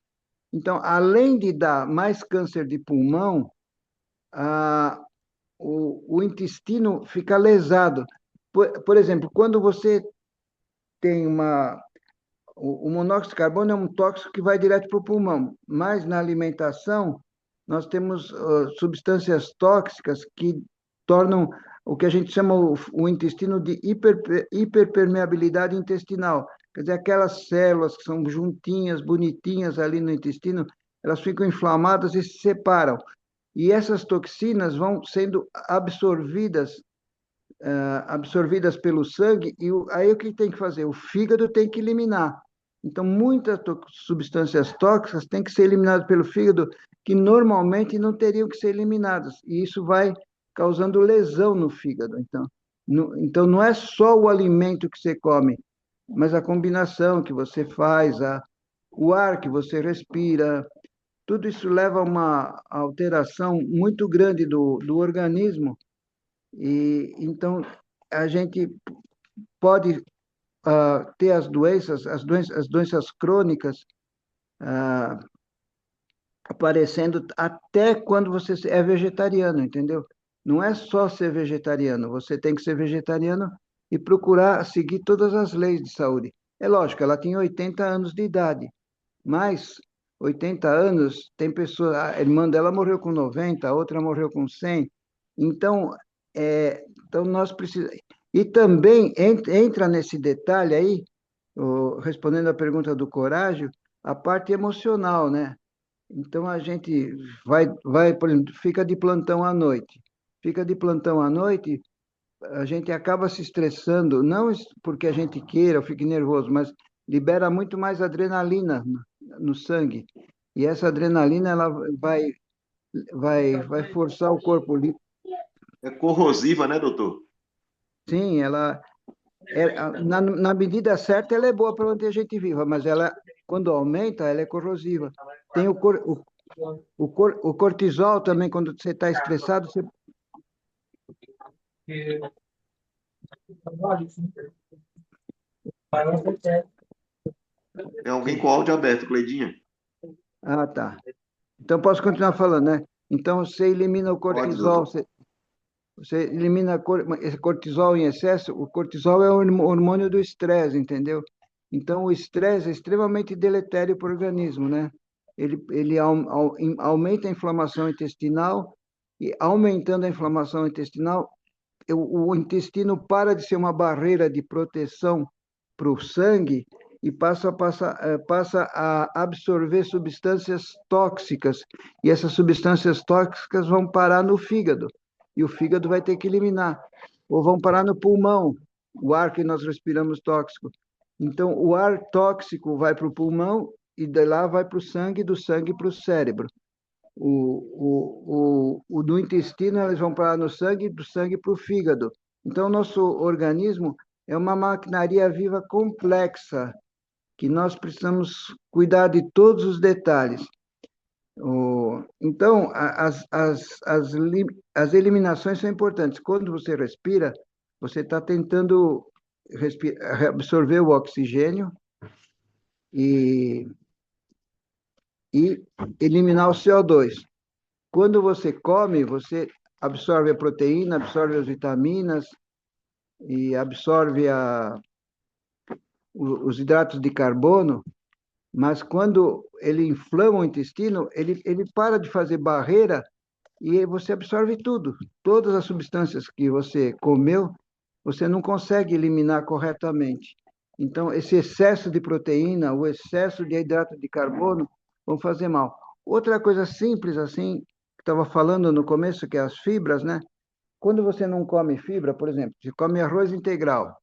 Então, além de dar mais câncer de pulmão, o intestino fica lesado. Por exemplo, quando você tem o monóxido de carbono é um tóxico que vai direto para o pulmão, mas na alimentação nós temos substâncias tóxicas que tornam o que a gente chama o intestino de hiperpermeabilidade intestinal. Quer dizer, aquelas células que são juntinhas, bonitinhas ali no intestino, elas ficam inflamadas e se separam. E essas toxinas vão sendo absorvidas pelo sangue, e aí o que tem que fazer? O fígado tem que eliminar. Então, muitas substâncias tóxicas têm que ser eliminadas pelo fígado, que normalmente não teriam que ser eliminadas, e isso vai causando lesão no fígado. Então não é só o alimento que você come, mas a combinação que você faz, o ar que você respira, tudo isso leva a uma alteração muito grande do organismo, e então a gente pode ter as doenças crônicas aparecendo até quando você é vegetariano, entendeu? Não é só ser vegetariano, você tem que ser vegetariano e procurar seguir todas as leis de saúde. É lógico, ela tinha 80 anos de idade, mas 80 anos, tem pessoas, a irmã dela morreu com 90, a outra morreu com 100. Então, então nós precisamos... E também entra nesse detalhe aí, respondendo à pergunta do Coragem, a parte emocional, né? Então a gente por exemplo, fica de plantão à noite. Fica de plantão à noite, a gente acaba se estressando, não porque a gente queira ou fique nervoso, mas libera muito mais adrenalina no sangue. E essa adrenalina ela vai forçar o corpo. É corrosiva, né, doutor? Sim, na medida certa ela é boa para manter a gente viva, mas ela, quando aumenta, ela é corrosiva. Tem o cortisol também, quando você está estressado, você... Tem alguém com o áudio aberto, Cleidinha? Ah, tá. Então, posso continuar falando, né? Então, você elimina o Pode, cortisol, doutor. você elimina esse cortisol em excesso. O cortisol é o hormônio do estresse, entendeu? Então, o estresse é extremamente deletério para o organismo, né? Ele aumenta a inflamação intestinal, e aumentando a inflamação intestinal, o intestino para de ser uma barreira de proteção para o sangue e passa a absorver substâncias tóxicas. E essas substâncias tóxicas vão parar no fígado. E o fígado vai ter que eliminar. Ou vão parar no pulmão, o ar que nós respiramos tóxico. Então, o ar tóxico vai para o pulmão e de lá vai para o sangue, do sangue para o cérebro. Do intestino, eles vão parar no sangue, do sangue para o fígado. Então, nosso organismo é uma maquinaria viva complexa, que nós precisamos cuidar de todos os detalhes. Então, as eliminações são importantes. Quando você respira, você está tentando absorver o oxigênio e eliminar o CO2. Quando você come, você absorve a proteína, absorve as vitaminas e absorve os hidratos de carbono, mas quando ele inflama o intestino, ele para de fazer barreira e você absorve tudo. Todas as substâncias que você comeu, você não consegue eliminar corretamente. Então, esse excesso de proteína, o excesso de hidrato de carbono, vão fazer mal. Outra coisa simples, assim, que estava falando no começo, que é as fibras, né? Quando você não come fibra, por exemplo, você come arroz integral.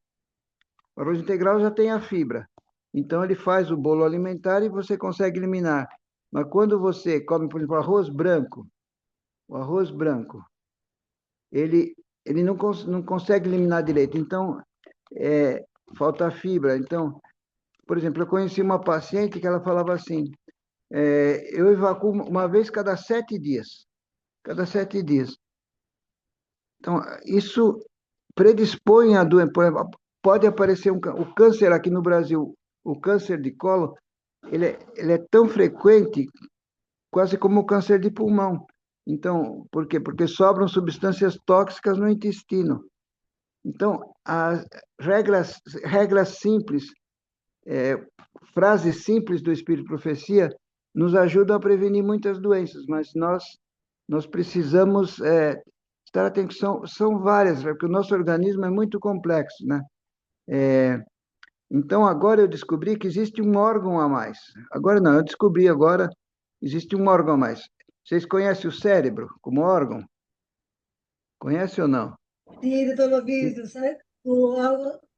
O arroz integral já tem a fibra. Então, ele faz o bolo alimentar e você consegue eliminar. Mas quando você come, por exemplo, o arroz branco, ele não consegue eliminar direito. Então, falta fibra. Então, por exemplo, eu conheci uma paciente que ela falava assim, eu evacuo uma vez cada 7 dias. Cada 7 dias. Então, isso predispõe a doença. Pode aparecer o câncer aqui no Brasil, o câncer de colo, ele é tão frequente, quase como o câncer de pulmão. Então, por quê? Porque sobram substâncias tóxicas no intestino. Então, as regras simples, frases simples do Espírito Profecia nos ajudam a prevenir muitas doenças, mas nós precisamos estar atentos, são várias, porque o nosso organismo é muito complexo, né? Então, agora eu descobri que existe um órgão a mais. Agora não, eu descobri agora, existe um órgão a mais. Vocês conhecem o cérebro como órgão? Conhece ou não? Sim, doutor Lovísio, sabe?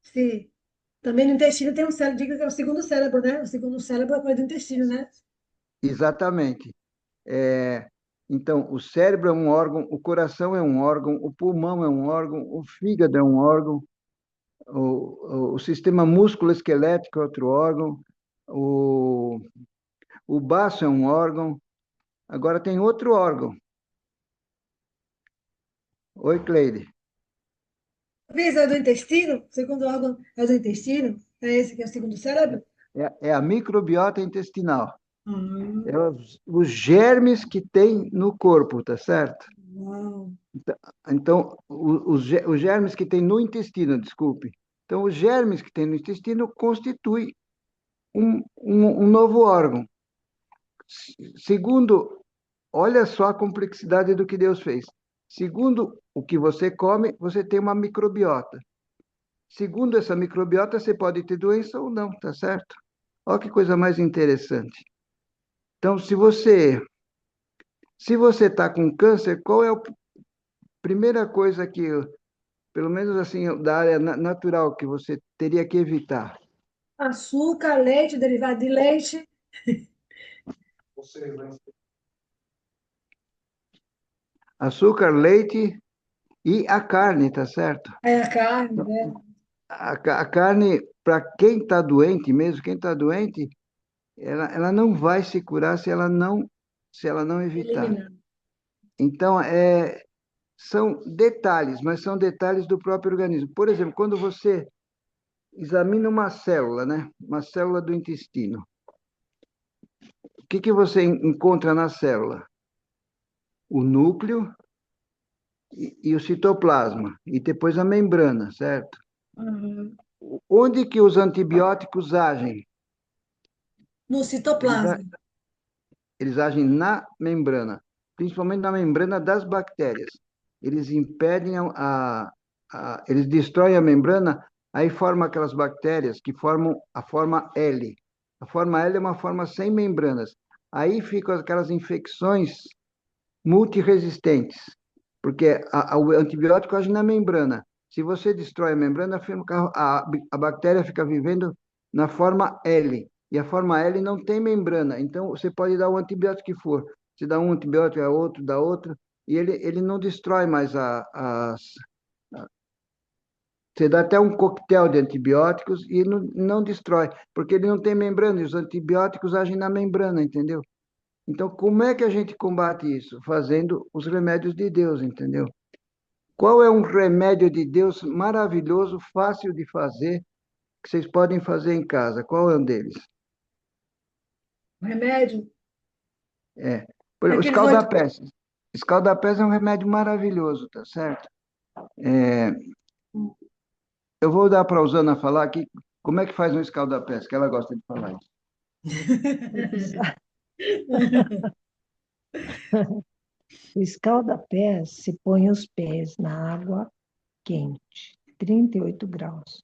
Sim. Também no intestino tem um cérebro, diga que é o segundo cérebro, né? O segundo cérebro é a coisa do intestino, né? Exatamente. Então, o cérebro é um órgão, o coração é um órgão, o pulmão é um órgão, o fígado é um órgão, o sistema músculo-esquelético é outro órgão, o baço é um órgão. Agora tem outro órgão. Oi, Cleide. Talvez é do intestino? O segundo órgão é do intestino? É esse que é o segundo cérebro? É a microbiota intestinal. Hum, É os germes que tem no corpo, tá certo? uau. Então, os germes que tem no intestino, desculpe. Então, os germes que tem no intestino constituem um novo órgão. Segundo, olha só a complexidade do que Deus fez. Segundo o que você come, você tem uma microbiota. Segundo essa microbiota, você pode ter doença ou não, tá certo? Olha que coisa mais interessante. Então, se você está com câncer, qual é a primeira coisa que, pelo menos assim, da área natural, que você teria que evitar? Açúcar, leite, derivado de leite. Açúcar, leite e a carne, tá certo? É a carne, né? A carne, para quem está doente mesmo, quem está doente, ela não vai se curar se ela não evitar. Eliminar. Então, são detalhes, mas são detalhes do próprio organismo. Por exemplo, quando você examina uma célula, né? Uma célula do intestino, o que que você encontra na célula? O núcleo e o citoplasma, e depois a membrana, certo? Uhum. Onde que os antibióticos agem? No Eles, citoplasma. a- eles agem na membrana, principalmente na membrana das bactérias. Eles impedem eles destroem a membrana, aí formam aquelas bactérias que formam a forma L. A forma L é uma forma sem membranas. Aí ficam aquelas infecções multiresistentes, porque o antibiótico age na membrana. Se você destrói a membrana, a bactéria fica vivendo na forma L. E a forma L não tem membrana. Então, você pode dar o antibiótico que for. Você dá um antibiótico, é outro, dá outro, e ele não destrói mais você dá até um coquetel de antibióticos e não destrói, porque ele não tem membrana, e os antibióticos agem na membrana, entendeu? Então, como é que a gente combate isso? Fazendo os remédios de Deus, entendeu? Qual é um remédio de Deus maravilhoso, fácil de fazer, que vocês podem fazer em casa? Qual é um deles? O remédio É, é o aqueles escaldapés. Escaldapés é um remédio maravilhoso, tá certo? É, eu vou dar para a Usana falar aqui como é que faz um escaldapés, que ela gosta de falar isso. O escalda-pés, se põe os pés na água quente, 38 graus.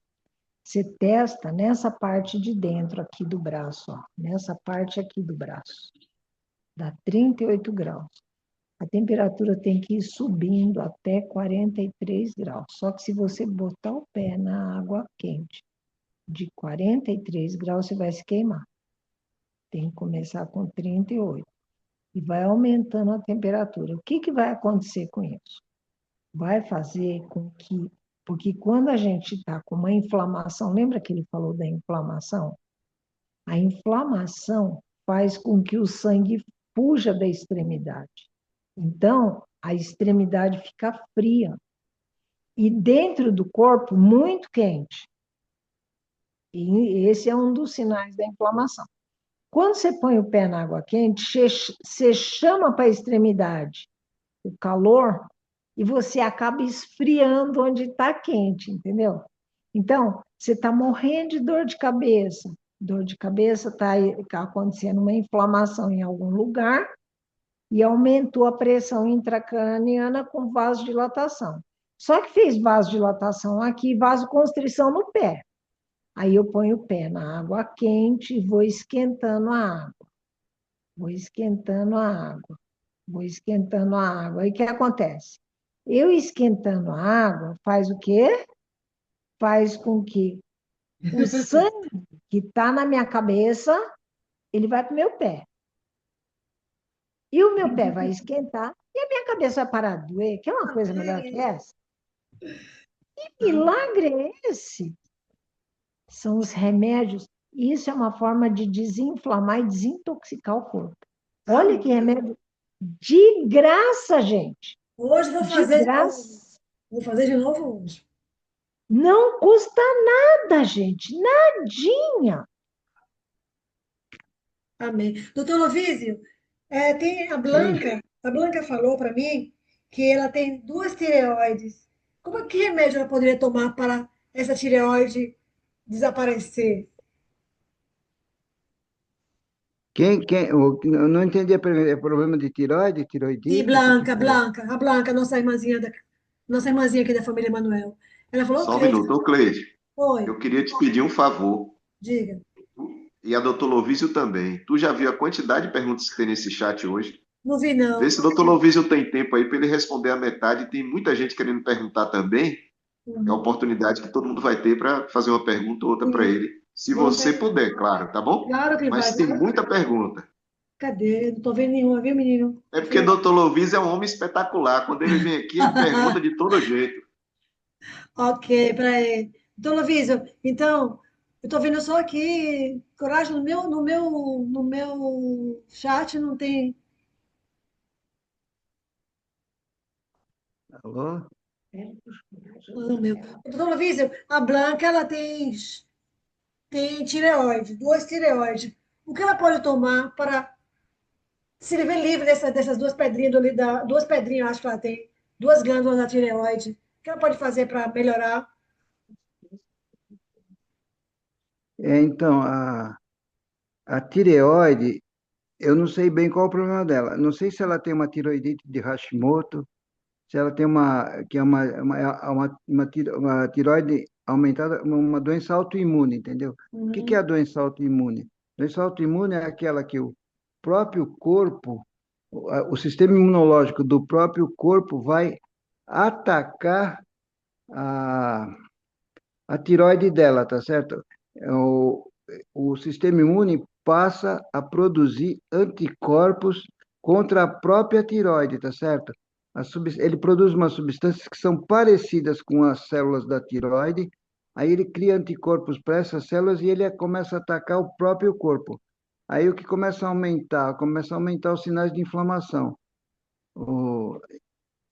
Você testa nessa parte de dentro aqui do braço, ó, nessa parte aqui do braço. Dá 38 graus. A temperatura tem que ir subindo até 43 graus. Só que se você botar o pé na água quente de 43 graus, você vai se queimar. Tem que começar com 38. E vai aumentando a temperatura. O que vai acontecer com isso? Vai fazer com que... Porque quando a gente está com uma inflamação, lembra que ele falou da inflamação? A inflamação faz com que o sangue fuja da extremidade. Então, a extremidade fica fria. E dentro do corpo, muito quente. E esse é um dos sinais da inflamação. Quando você põe o pé na água quente, você chama para a extremidade o calor e você acaba esfriando onde está quente, entendeu? Então, você está morrendo de dor de cabeça. Dor de cabeça está acontecendo uma inflamação em algum lugar e aumentou a pressão intracraniana com vasodilatação. Só que fez vasodilatação aqui, vasoconstrição no pé. Aí eu ponho o pé na água quente e vou esquentando a água. Vou esquentando a água. Vou esquentando a água. Aí o que acontece? Eu esquentando a água faz o quê? Faz com que o sangue que está na minha cabeça, ele vai para o meu pé. E o meu pé vai esquentar e a minha cabeça vai parar de doer, que é uma coisa melhor que essa. Que milagre é esse? São os remédios. Isso é uma forma de desinflamar e desintoxicar o corpo. Olha que remédio de graça, gente. Hoje vou De fazer de novo. graça. Vou fazer de novo hoje. Não custa nada, gente. Nadinha. Amém. Doutor Lovísio, tem a Blanca falou para mim que ela tem 2 tireoides. Que remédio ela poderia tomar para essa tireoide desaparecer? Eu não entendi a pergunta. É problema de tiroide, De tiroidite? Blanca, a Blanca, nossa irmãzinha aqui da família Manuel. Ela falou, Só um Cleide, minuto. Ô, Cleide, oi, eu queria te pedir um favor, diga. e a doutor Lovísio também. Tu já viu a quantidade de perguntas que tem nesse chat hoje? Não vi, Vê não. se o doutor Lovísio tem tempo aí para ele responder a metade. Tem muita gente querendo perguntar também. É a Uhum. oportunidade que todo mundo vai ter para fazer uma pergunta ou outra para Sim. ele. Se Vamos você ver. puder, claro, tá bom? Claro que vai, Mas tem claro. muita pergunta. Cadê? Não tô vendo nenhuma, viu, menino? É porque doutor Lovísio é um homem espetacular. Quando ele vem aqui, ele pergunta de todo jeito. Ok, para ele. Doutor Lovísio, então, Eu tô vendo só aqui, coragem, no meu chat não tem. Alô? No meu. Doutora Vísio, a Blanca, ela tem tireoide, duas tireoides. O que ela pode tomar para se ver livre dessas duas pedrinhas duas pedrinhas, eu acho que ela tem, duas glândulas da tireoide. O que ela pode fazer para melhorar? Então, a tireoide, eu não sei bem qual é o problema dela. Não sei se ela tem uma tiroidite de Hashimoto, se ela tem que é uma tireoide aumentada, uma doença autoimune, entendeu? O que é a Uhum. doença autoimune? Doença autoimune é aquela que o próprio corpo, o sistema imunológico do próprio corpo vai atacar a, a tireoide dela, tá certo? O sistema imune passa a produzir anticorpos contra a própria tireoide, tá certo? Ele produz umas substâncias que são parecidas com as células da tireoide, aí ele cria anticorpos para essas células e ele começa a atacar o próprio corpo. Aí o que começa a aumentar? Começa a aumentar os sinais de inflamação. O,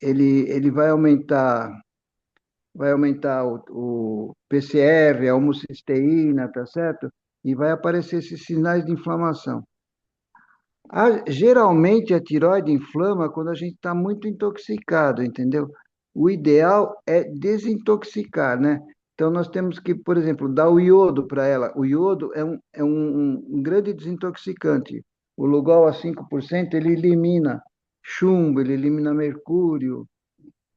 ele vai aumentar o PCR, a homocisteína, tá certo? E vai aparecer esses sinais de inflamação. Geralmente a tireoide inflama quando a gente está muito intoxicado, entendeu? O ideal é desintoxicar, né? Então nós temos que, por exemplo, dar o iodo para ela. O iodo é um grande desintoxicante. O Lugol a 5% ele elimina chumbo, ele elimina mercúrio,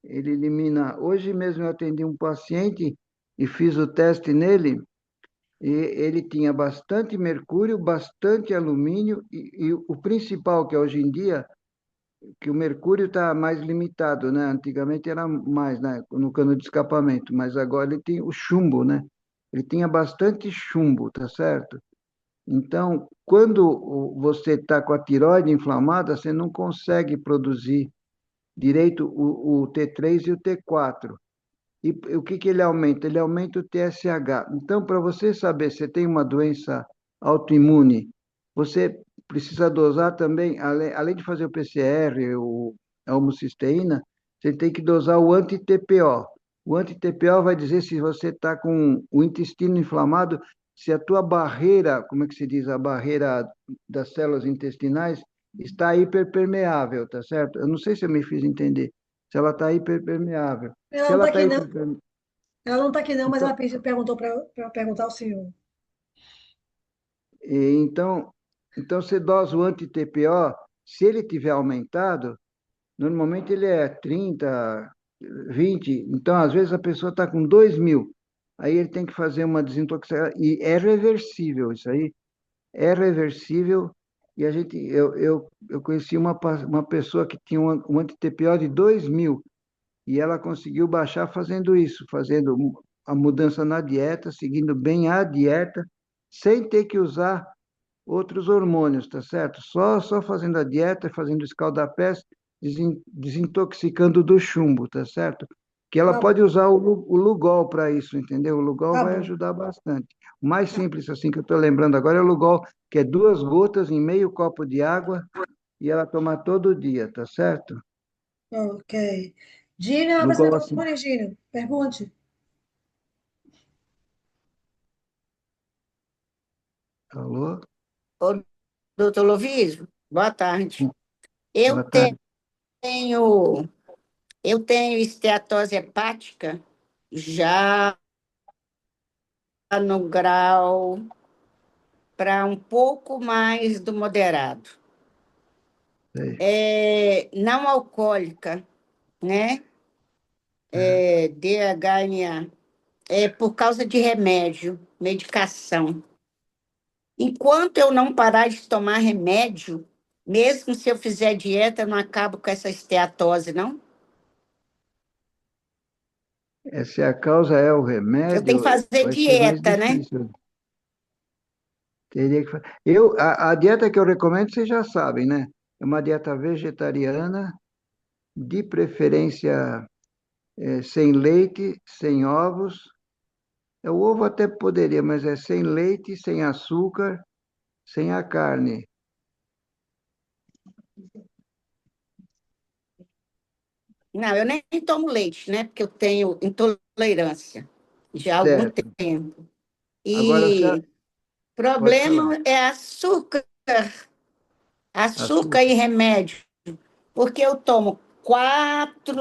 ele elimina. Hoje mesmo eu atendi um paciente e fiz o teste nele, e ele tinha bastante mercúrio, bastante alumínio, e o principal, que é hoje em dia, que o mercúrio está mais limitado, né? Antigamente era mais, né? No cano de escapamento, mas agora ele tem o chumbo, né? Ele tinha bastante chumbo, tá certo? Então, quando você está com a tireoide inflamada, você não consegue produzir direito o T3 e o T4. E o que ele aumenta? Ele aumenta o TSH. Então, para você saber se tem uma doença autoimune, você precisa dosar também, além de fazer o PCR, a homocisteína, você tem que dosar o anti-TPO. O anti-TPO vai dizer se você está com o intestino inflamado, se a tua barreira, como é que se diz, a barreira das células intestinais está hiperpermeável, tá certo? Eu não sei se eu me fiz entender. Se ela está hiperpermeável. Ela Se não ela está está aqui, aí, não. Ela não está aqui, não, mas ela então, perguntou para perguntar ao senhor. então você dosa o anti-TPO, se ele tiver aumentado, normalmente ele é 30, 20, então às vezes a pessoa está com 2.000, aí ele tem que fazer uma desintoxicação, e é reversível isso aí, é reversível, e eu conheci uma pessoa que tinha um anti-TPO de 2.000, e ela conseguiu baixar fazendo isso, fazendo a mudança na dieta, seguindo bem a dieta, sem ter que usar outros hormônios, tá certo? Só fazendo a dieta, fazendo escaldapés, desintoxicando do chumbo, tá certo? Que ela Tá pode bom, usar o Lugol para isso, entendeu? O Lugol tá vai bom. ajudar bastante. O mais Tá. simples, assim, que eu estou lembrando agora é o Lugol, que é 2 gotas em meio copo de água e ela tomar todo dia, tá certo? Ok. Gina, abre seu Lugol assim. microfone, Gina. Pergunte. Alô? Ô, doutor Lovísio, boa tarde. Eu Boa tarde. tenho, eu tenho esteatose hepática já no grau para um pouco mais do moderado. Sei. Não alcoólica, né? DHMA. Por causa de remédio, medicação. Enquanto eu não parar de tomar remédio, mesmo se eu fizer dieta, eu não acabo com essa esteatose, não? Se a causa é o Eu tenho que remédio, fazer vai ser mais dieta, né? difícil. Teria que a dieta que eu recomendo, vocês já sabem, né? É uma dieta vegetariana, de preferência sem leite, sem ovos, O ovo até poderia, mas é sem leite, sem açúcar, sem a carne. Não, eu nem tomo leite, né? Porque eu tenho intolerância já há algum Certo. tempo. Agora a senhora E pode falar. problema é açúcar, açúcar Açúcar. e remédio, porque eu tomo quatro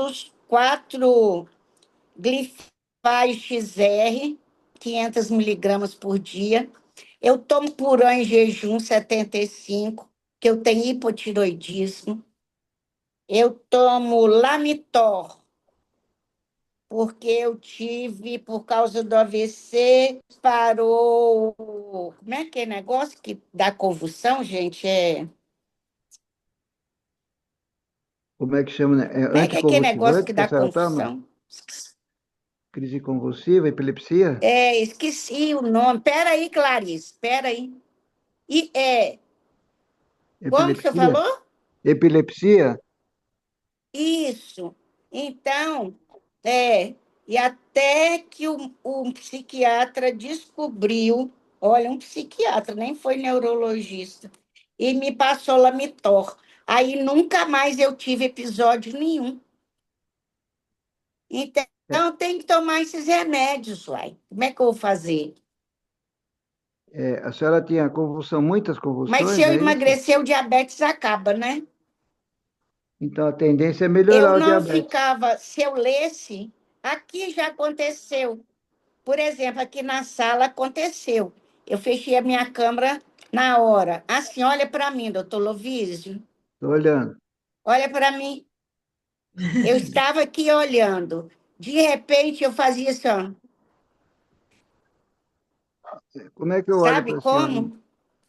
Glifage XR, 500 miligramas por dia. Eu tomo Purã em jejum 75, que eu tenho hipotiroidismo. Eu tomo Lamitor, porque eu tive, por causa do AVC, parou. Como é que é negócio que dá convulsão, gente? Como é que chama, né? É Como é que é aquele negócio anticonvulsivante que que a dá senhora toma? confusão? Crise convulsiva, epilepsia? Esqueci o nome. Espera aí, Clarice, espera aí. E como que você Epilepsia? falou? Epilepsia? Isso. Então, e até que um psiquiatra descobriu, olha, um psiquiatra, nem foi neurologista, e me passou Lamitor. Aí nunca mais eu tive episódio nenhum. É, Então, tem que tomar esses remédios, uai. Como é que eu vou fazer? a senhora tinha convulsão, muitas Mas se convulsões, eu é isso? emagrecer, o diabetes acaba, né? Então a tendência é Eu melhorar o não diabetes. ficava, se eu lesse, aqui já aconteceu. Por exemplo, aqui na sala aconteceu. Eu fechei a minha câmera na hora. Assim, olha para mim, doutor Lovísio. Estou olhando. Olha para mim. Eu estava aqui olhando. De repente, eu fazia assim, ó. Como é que eu olho Sabe para a senhora? como? Não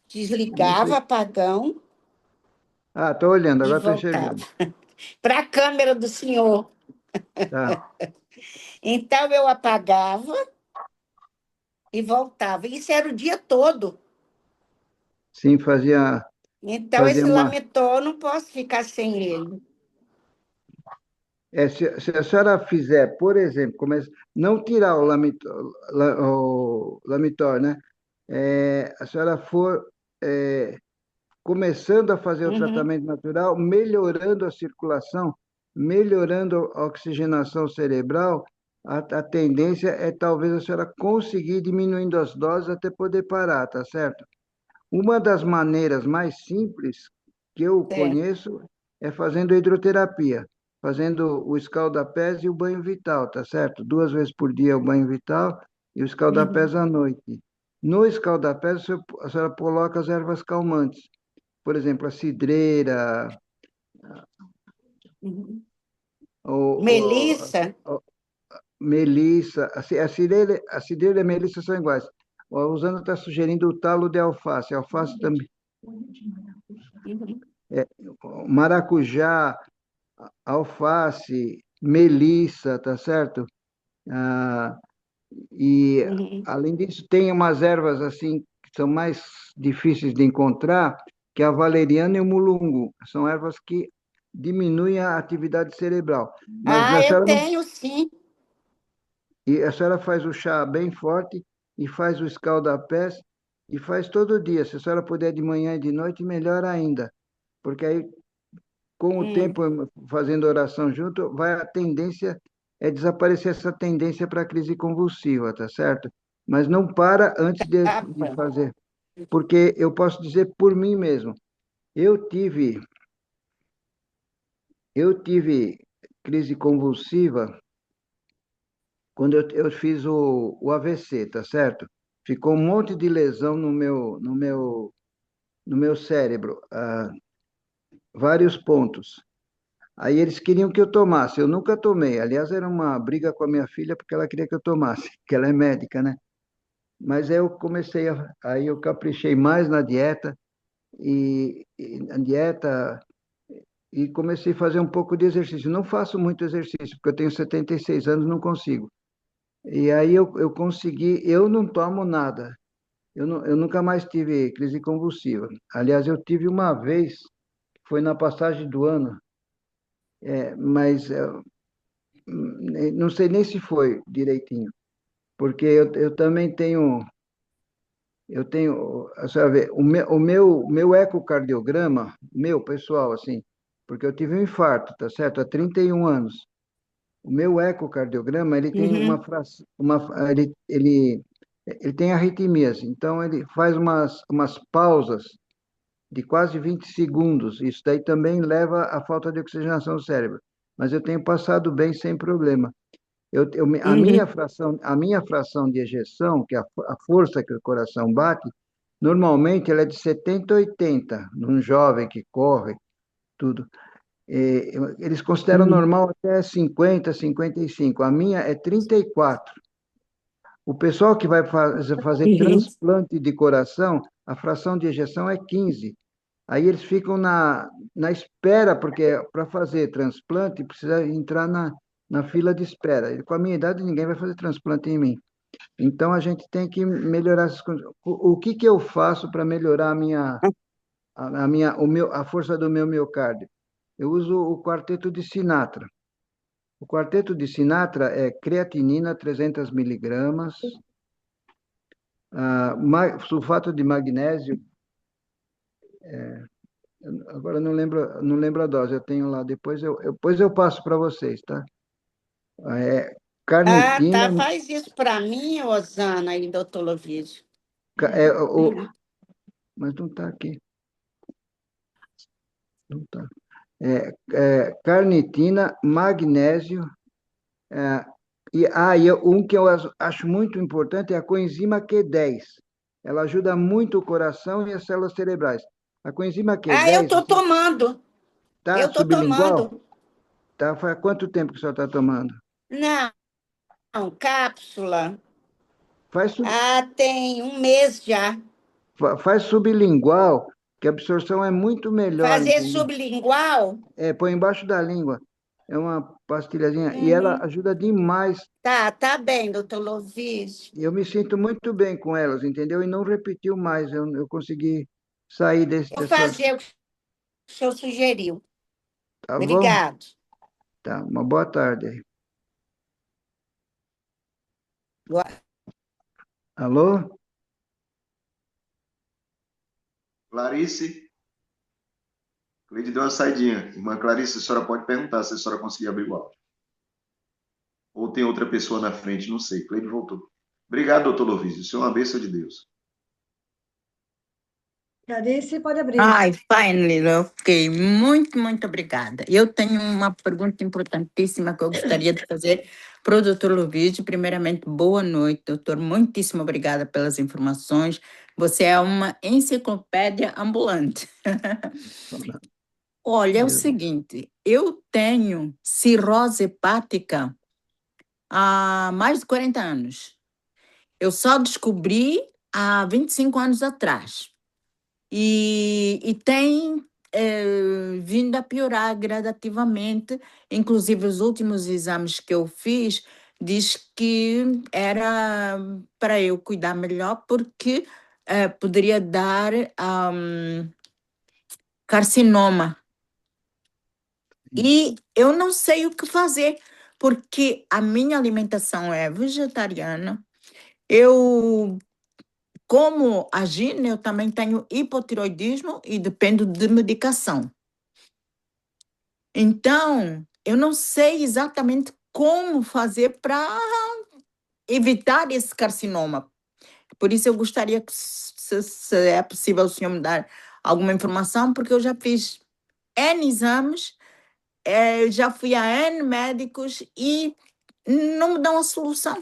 Desligava sei. apagão Ah, estou olhando, e agora estou voltava enxergando. para a câmera do senhor. Tá. Então, eu apagava e voltava. Isso era o dia todo. Sim, fazia, Então, fazia esse uma. Lamitor, eu não posso ficar sem ele. Se a senhora fizer, por exemplo, não tirar o Lamitor, né? A senhora for é, começando a fazer o Uhum. tratamento natural, melhorando a circulação, melhorando a oxigenação cerebral, a tendência é talvez a senhora conseguir diminuindo as doses até poder parar, tá certo? Uma das maneiras mais simples que eu Certo. conheço é fazendo hidroterapia, fazendo o escaldapés e o banho vital, tá certo? 2 vezes por dia o banho vital e o escaldapés Uhum. à noite. No escaldapés, a senhora coloca as ervas calmantes, por exemplo, a cidreira, Uhum. ou, Melissa? melissa, a cidreira e a melissa são iguais. O Rosana está sugerindo o talo de alface. Alface também. Uhum. É, maracujá, alface, melissa, tá certo? Ah, e, Uhum. além disso, tem umas ervas assim que são mais difíceis de encontrar, que é a valeriana e o mulungu. São ervas que diminuem a atividade cerebral. Mas Ah, a eu senhora não, tenho sim. e a senhora faz o chá bem forte e faz o escaldapés e faz todo dia. Se a senhora puder de manhã e de noite, melhor ainda. Porque aí com o Hum. tempo, fazendo oração junto, vai a tendência é desaparecer essa tendência para a crise convulsiva, tá certo? Mas não para antes Tá de bom. fazer, porque eu posso dizer por mim mesmo. Eu tive, eu tive crise convulsiva quando eu fiz o AVC, tá certo? Ficou um monte de lesão no meu cérebro, vários pontos. Aí eles queriam que eu tomasse, eu nunca tomei. Aliás, era uma briga com a minha filha porque ela queria que eu tomasse, que ela é médica, né? Mas aí eu aí eu caprichei mais na dieta e comecei a fazer um pouco de exercício. Não faço muito exercício, porque eu tenho 76 anos, não consigo. E aí eu consegui, eu não tomo nada. Eu nunca mais tive crise convulsiva. Aliás, eu tive uma vez, foi na passagem do ano, mas não sei nem se foi direitinho. porque eu também tenho, a senhora vê, o meu ecocardiograma, meu, pessoal, assim, porque eu tive um infarto, tá certo? Há 31 anos. O meu ecocardiograma, ele tem Uhum. ele tem arritmias, então ele faz umas pausas de quase 20 segundos. Isso daí também leva à falta de oxigenação do cérebro. Mas eu tenho passado bem sem problema. Uhum. A minha fração de ejeção, que é a força que o coração bate, normalmente ela é de 70 a 80, num jovem que corre, tudo. Eles consideram Uhum. normal até 50, 55. A minha é 34. O pessoal que vai fazer Uhum. transplante de coração, a fração de ejeção é 15. Aí eles ficam na espera, porque para fazer transplante precisa entrar na fila de espera. E com a minha idade, ninguém vai fazer transplante em mim. Então a gente tem que melhorar essas condições. O que que eu faço para melhorar a força do meu miocárdio? Eu uso o quarteto de Sinatra. O quarteto de Sinatra é creatinina 300 miligramas, sulfato de magnésio, agora não lembro a dose, eu tenho lá, depois eu passo para vocês, tá? É, Ah, carnitina, tá. Faz isso para mim, Osana e doutor Lovísio. ca- é, o, mas não está aqui, não tá. Carnitina, magnésio, é, um que eu acho muito importante é a coenzima Q10. Ela ajuda muito o coração e as células cerebrais. A coenzima Ah, eu Q10, tô tomando. tá Eu tô sublingual? tomando. Tá, faz quanto tempo que o senhor está tomando? Não, cápsula. Faz, sub- Ah, tem um mês já. faz sublingual, que a absorção é muito melhor, Fazer entendeu? sublingual? Põe embaixo da língua. É uma pastilhazinha e ela Uhum. ajuda demais. Tá bem, doutor Lovísio. Eu me sinto muito bem com elas, entendeu? E não repetiu mais. Eu consegui sair Vou dessa. fazer o que o senhor sugeriu. Tá bom? Obrigado. Tá. Uma boa tarde aí. Boa- Alô? Clarice, Cleide deu uma saidinha. Irmã Clarice, a senhora pode perguntar se a senhora conseguir abrir o áudio. Ou tem outra pessoa na frente, não sei. Cleide voltou. Obrigado, doutor Lovísio. O senhor é uma bênção de Deus. Clarice, pode abrir. Ai, finally, ok. Muito, muito obrigada. Eu tenho uma pergunta importantíssima que eu gostaria de fazer para o doutor Lovísio. Primeiramente, boa noite, doutor. Muitíssimo obrigada pelas informações. Você é uma enciclopédia ambulante. Olha, é o seguinte, eu tenho cirrose hepática há mais de 40 anos. Eu só descobri há 25 anos atrás. E tem vindo a piorar gradativamente. Inclusive, os últimos exames que eu fiz diz que era para eu cuidar melhor, porque poderia dar carcinoma. E eu não sei o que fazer, porque a minha alimentação é vegetariana. Como a Gina, eu também tenho hipotiroidismo e dependo de medicação. Então, eu não sei exatamente como fazer para evitar esse carcinoma. Por isso, eu gostaria que, se é possível, o senhor me dar alguma informação, porque eu já fiz N exames, já fui a N médicos e não me dão a solução.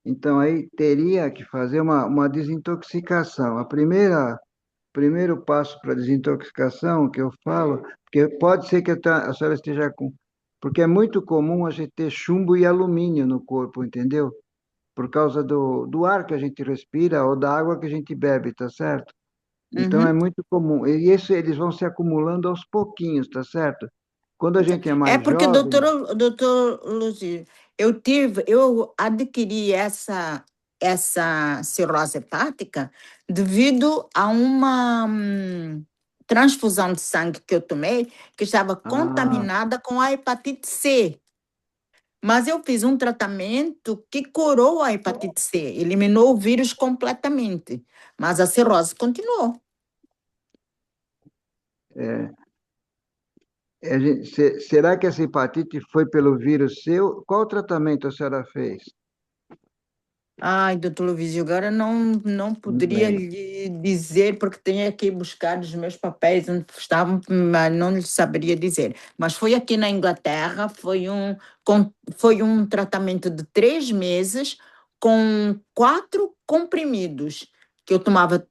Então aí teria que fazer uma desintoxicação. Primeiro passo para desintoxicação que eu falo, porque pode ser que a senhora esteja com. Porque é muito comum a gente ter chumbo e alumínio no corpo, entendeu? Por causa do ar que a gente respira ou da água que a gente bebe, tá certo? Então é Uhum. muito comum. E isso eles vão se acumulando aos pouquinhos, tá certo? Quando a gente é É mais porque, jovem, doutor Luzio, eu adquiri essa cirrose hepática devido a uma transfusão de sangue que eu tomei, que estava ah, contaminada com a hepatite C. Mas eu fiz um tratamento que curou a hepatite C, eliminou o vírus completamente, mas a cirrose continuou. É, será que essa hepatite foi pelo vírus seu? Qual tratamento a senhora fez? Ai, doutor Luiz, agora não Não poderia lembro. lhe dizer, porque tenho que ir buscar os meus papéis onde estavam, mas não lhe saberia dizer. Mas foi aqui na Inglaterra, foi um tratamento de 3 meses com 4 comprimidos que eu tomava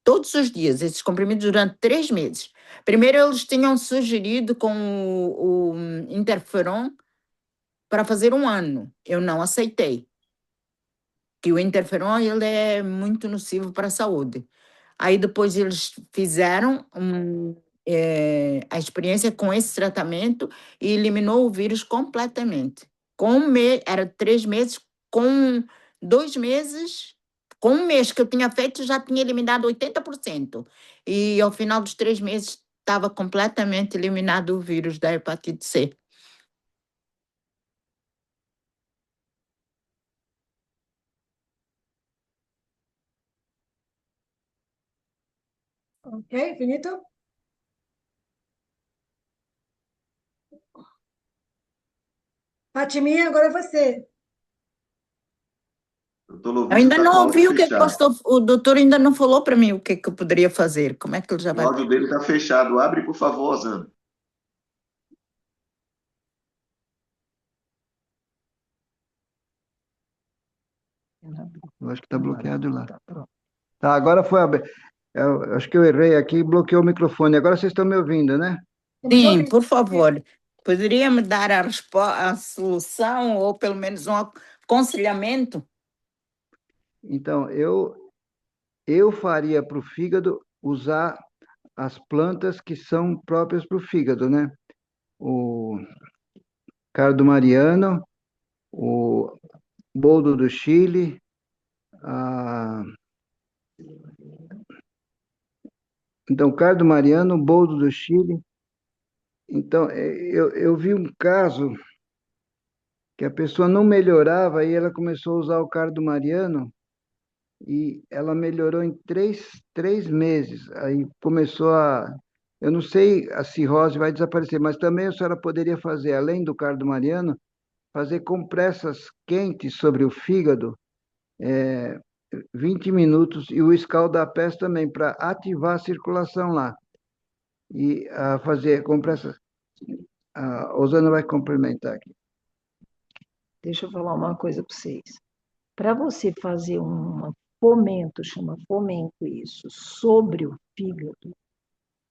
todos os dias, esses comprimidos durante 3 meses. Primeiro eles tinham sugerido com o interferon para fazer 1 ano. Eu não aceitei, que o interferon ele é muito nocivo para a saúde. Aí depois eles fizeram a experiência com esse tratamento e eliminou o vírus completamente. Era 3 meses, com 2 meses, com 1 mês que eu tinha feito, já tinha eliminado 80%. E ao final dos 3 meses estava completamente eliminado o vírus da hepatite C. Ok, finito? Fatimi, agora é você. Doutor Eu Lovísio ainda está com o não áudio ouvi o que fechado. o doutor ainda não falou para mim o que eu poderia fazer. Como é que ele já O vai? áudio dele está fechado. Abre, por favor, Osana. Eu acho que está bloqueado lá. Tá, agora foi aberto. Eu acho que eu errei aqui e bloqueou o microfone. Agora vocês estão me ouvindo, né? Estamos te Sim, ouvindo. por favor. Poderia me dar a solução ou pelo menos um aconselhamento? Então, eu faria para o fígado usar as plantas que são próprias para o fígado, né? O cardo mariano, o boldo do Chile, a... então, cardo mariano, boldo do Chile. Então, eu vi um caso que a pessoa não melhorava e ela começou a usar o cardo mariano e ela melhorou em três meses. Aí começou a... Eu não sei a cirrose vai desaparecer, mas também a senhora poderia fazer, além do cardo mariano, fazer compressas quentes sobre o fígado, 20 minutos, e o escaldapés também, para ativar a circulação lá. E fazer compressas. A Osana vai complementar aqui. Deixa eu falar uma coisa para vocês. Para você fazer um fomento, chama fomento isso, sobre o fígado,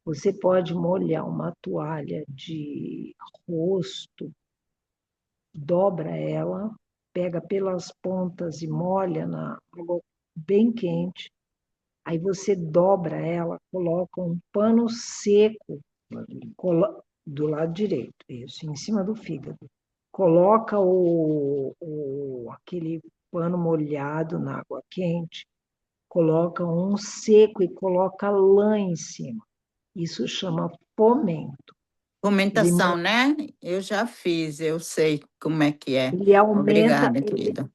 você pode molhar uma toalha de rosto, dobra ela, pega pelas pontas e molha na água bem quente. Aí você dobra ela, coloca um pano seco do lado direito, isso, em cima do fígado. Coloca aquele pano molhado na água quente, coloca um seco e coloca lã em cima. Isso chama fomento. Fomentação, né? Eu já fiz, eu sei como é que é. Ele Obrigada, querida.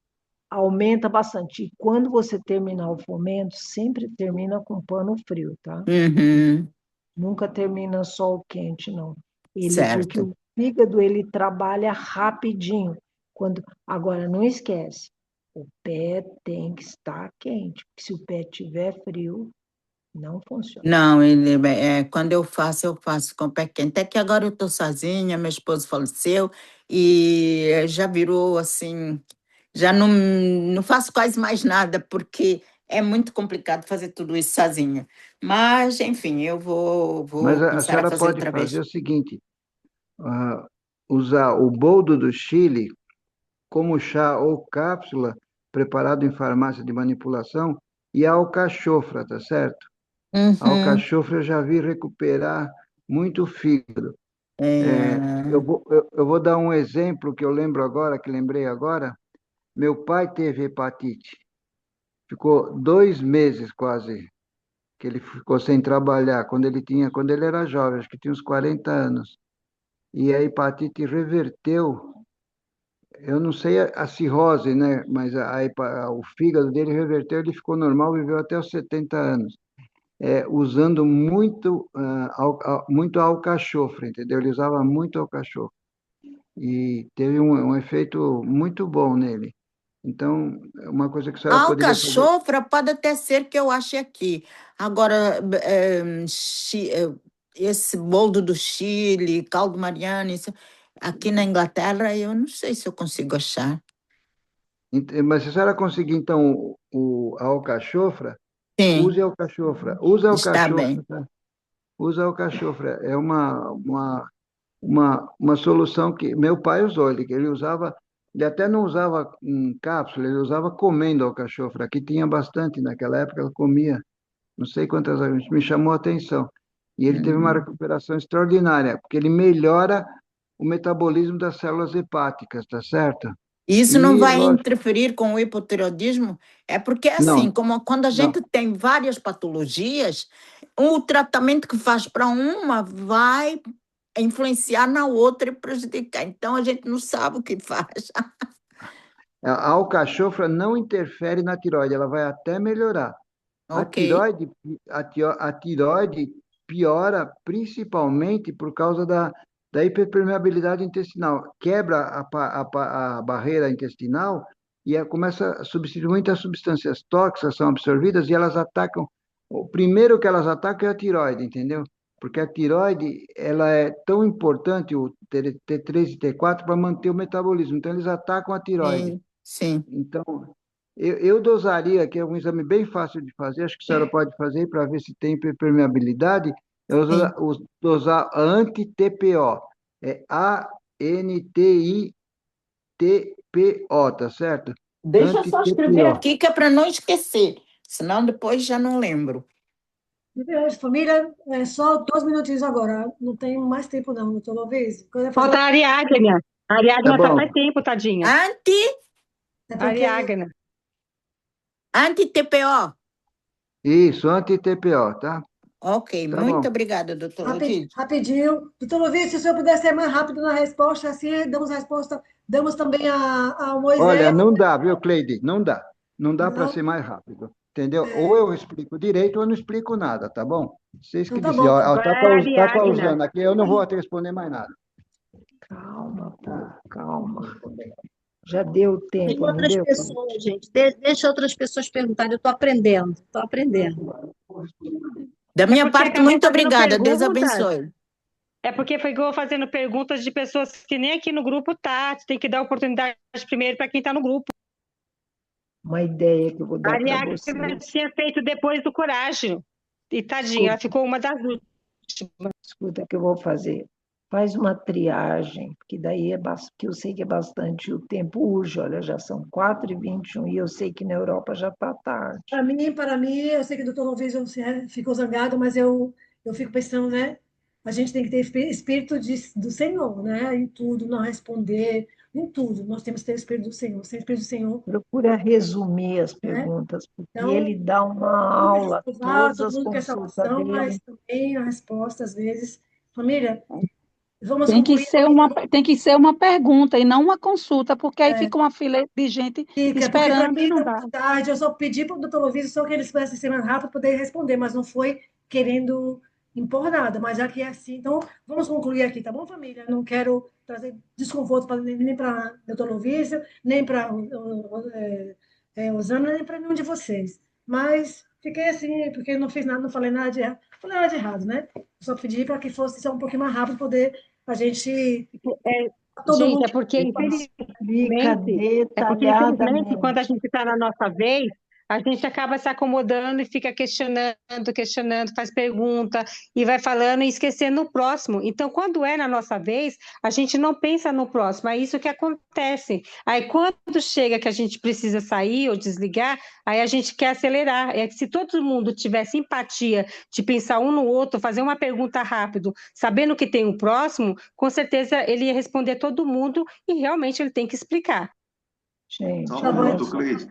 aumenta bastante. E quando você terminar o fomento, sempre termina com pano frio, tá? Uhum, Nunca termina só o quente, não. Porque certo. o fígado ele trabalha rapidinho. Agora, não esquece, o pé tem que estar quente, porque se o pé estiver frio, não funciona. Não, quando eu faço com o pé quente. É que agora eu estou sozinha, meu esposo faleceu e já virou assim, já não faço quase mais nada, porque é muito complicado fazer tudo isso sozinha. Mas, enfim, eu vou Mas a começar a senhora fazer pode outra fazer vez. o seguinte, usar o boldo do Chile como chá ou cápsula preparado em farmácia de manipulação e a alcachofra, tá certo? A Uhum. alcachofra eu já vi recuperar muito o fígado. É, Eu vou dar um exemplo que eu lembro agora, que lembrei agora. Meu pai teve hepatite. Ficou 2 meses quase que ele ficou sem trabalhar quando ele era jovem, acho que tinha uns 40 anos. E a hepatite reverteu eu não sei a cirrose, né? Mas o fígado dele reverteu, ele ficou normal, viveu até os 70 anos. Usando muito alcachofre, entendeu? Ele usava muito alcachofre. E teve um efeito muito bom nele. Então, é uma coisa que a senhora poderia fazer. Alcachofra pode até ser que eu ache aqui. Agora, esse boldo do Chile, caldo Mariana, aqui na Inglaterra, eu não sei se eu consigo achar. Mas se a senhora conseguir, então, a alcachofra, Sim, use a alcachofra. Use a está alcachofra, bem. tá? Use a alcachofra. É uma solução que meu pai usou. Ele usava, ele até não usava em cápsula, ele usava comendo alcachofra. Aqui tinha bastante naquela época, ele comia, não sei quantas vezes, me chamou a atenção. E ele teve uma recuperação extraordinária, porque ele melhora o metabolismo das células hepáticas, tá certo? Isso não E, vai lógico, interferir com o hipotireoidismo? É porque, assim, não, como quando a não. gente tem várias patologias, o tratamento que faz para uma vai influenciar na outra e prejudicar. Então, a gente não sabe o que faz. A alcachofra não interfere na tireoide, ela vai até melhorar. A Ok, tireoide, a tireoide piora principalmente por causa da hiperpermeabilidade intestinal. Quebra a barreira intestinal e começa a substituir muitas substâncias tóxicas, são absorvidas e elas atacam. O primeiro que elas atacam é a tireoide, entendeu? Porque a tireoide, ela é tão importante, o T3 e T4, para manter o metabolismo. Então, eles atacam a tireoide. sim, sim. Então, eu dosaria, que é um exame bem fácil de fazer, acho que a senhora pode fazer para ver se tem hiperpermeabilidade, Sim. dosar a anti-TPO, é ANTITPO, tá certo? Deixa eu só escrever Anti-TPO. aqui que é para não esquecer, senão depois já não lembro. Família, é só 2 minutinhos agora. Não tenho mais tempo, não, doutor Lovis. Quando eu fazer Falta a Ariadna. A Tá Ariadna tá bom. faz tempo, tadinha. é A porque Ariadna. Anti-TPO. Isso, anti-TPO, tá? Ok, Tá muito bom. obrigada, doutor Lovídio. rapidinho. Doutor Lovis, se o senhor puder ser mais rápido na resposta, assim damos a resposta, damos também ao Olha, Moisés. não dá, viu, Cleide? Não dá. Não dá para Não? ser mais rápido. Entendeu? Ou eu explico direito ou eu não explico nada, tá bom? Vocês que Então tá decidem. bom, Ó, tá bom. Agora é a tá Ariadna. pausando aqui, eu não vou responder mais nada. Calma, pô, calma. Já deu Tem tempo, não outras deu? pessoas, gente. Deixa outras pessoas perguntarem. Eu estou aprendendo. Estou aprendendo. Da minha porque parte, acabou muito fazendo obrigada. Deus perguntas. abençoe. É porque ficou fazendo perguntas de pessoas que nem aqui no grupo tá. Tem que dar oportunidade primeiro para quem está no grupo. Uma ideia que eu vou A dar para Ariadna você. tinha feito depois do Coragem. E tadinha, ela Escuta, ficou uma das últimas. escuta o que eu vou fazer. Faz uma triagem, porque daí que eu sei que é bastante, o tempo urge, olha, já são 4h21 e eu sei que na Europa já está tarde. Para mim, eu sei que o doutor Lovis ficou zangado, mas eu fico pensando, né? A gente tem que ter espírito do Senhor, né? Em tudo, não responder, em tudo. Nós temos que ter o espírito do Senhor. Sem o espírito do Senhor, Procura resumir as né? perguntas, porque Então, ele dá uma todo mundo quer aula, salvar, todas todo as mundo quer consultas salvação, dele. mas também a resposta, às vezes. Família, vamos Tem que concluir. ser tem que ser uma pergunta e não uma consulta, porque aí fica uma fila de gente Fica, porque para esperando mim e não está dá. muito tarde. Eu só pedi para o doutor Lovis só que eles pudessem ser mais rápido para poder responder, mas não foi querendo impor nada. Mas já que é assim, então vamos concluir aqui, tá bom, família? Não quero trazer desconforto nem para o doutor Lovis, nem para Osana, nem para nenhum de vocês. Mas fiquei assim, porque eu não fiz nada, não falei nada de errado. Falei nada de errado, né? Eu só pedi para que fosse só um pouquinho mais rápido, poder a gente. Todo Gente, mundo. é porque, infelizmente, Explica quando a detalhadamente. gente está na nossa vez, a gente acaba se acomodando e fica questionando, faz pergunta e vai falando e esquecendo o próximo. Então, quando é na nossa vez, a gente não pensa no próximo, é isso que acontece. Aí, quando chega que a gente precisa sair ou desligar, aí a gente quer acelerar. É que se todo mundo tivesse empatia de pensar um no outro, fazer uma pergunta rápido, sabendo que tem o próximo, com certeza ele ia responder todo mundo e realmente ele tem que explicar. Gente, Só um Tá bom. minuto, Cleide.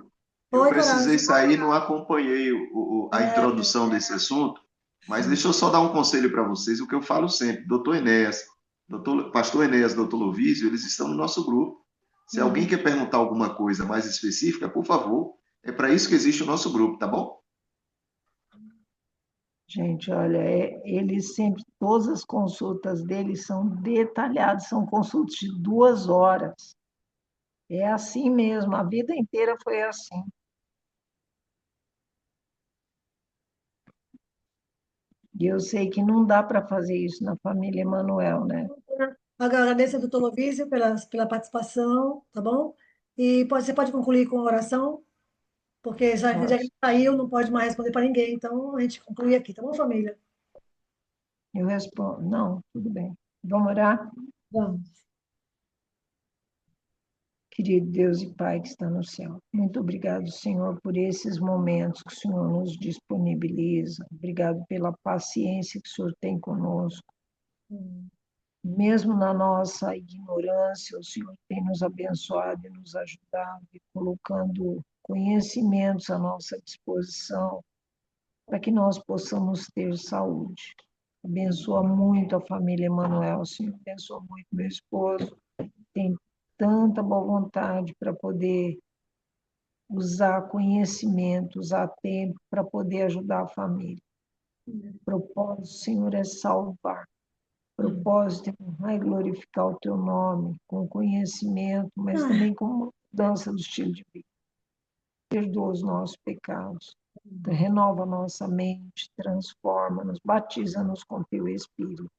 Eu Oi, precisei Coragem. sair, não acompanhei a introdução desse assunto, mas deixa eu só dar um conselho para vocês, o que eu falo sempre. Doutor Enéas, pastor Enéas, doutor Lovísio, eles estão no nosso grupo. Se alguém quer perguntar alguma coisa mais específica, por favor, é para isso que existe o nosso grupo, tá bom? Gente, olha, eles sempre, todas as consultas deles são detalhadas, são consultas de 2 horas. É assim mesmo, a vida inteira foi assim. E eu sei que não dá para fazer isso na família Emanuel, né? Agradeço ao doutor Lovísio pela participação, tá bom? E você pode concluir com a oração, porque já que ele saiu, não pode mais responder para ninguém, então a gente conclui aqui, tá bom, família? Eu respondo, não, tudo bem. Vamos orar? Vamos. Querido Deus e Pai que está no céu, muito obrigado, Senhor, por esses momentos que o Senhor nos disponibiliza. Obrigado pela paciência que o Senhor tem conosco. Mesmo na nossa ignorância, o Senhor tem nos abençoado e nos ajudado, e colocando conhecimentos à nossa disposição para que nós possamos ter saúde. Abençoa muito a família Emanuel, Senhor. Abençoa muito meu esposo. Tem tanta boa vontade para poder usar conhecimento, usar tempo para poder ajudar a família. O propósito, Senhor, é salvar. O propósito é honrar e glorificar o teu nome com conhecimento, mas também com mudança do estilo de vida. Perdoa os nossos pecados. Renova nossa mente, transforma-nos, batiza-nos com teu Espírito.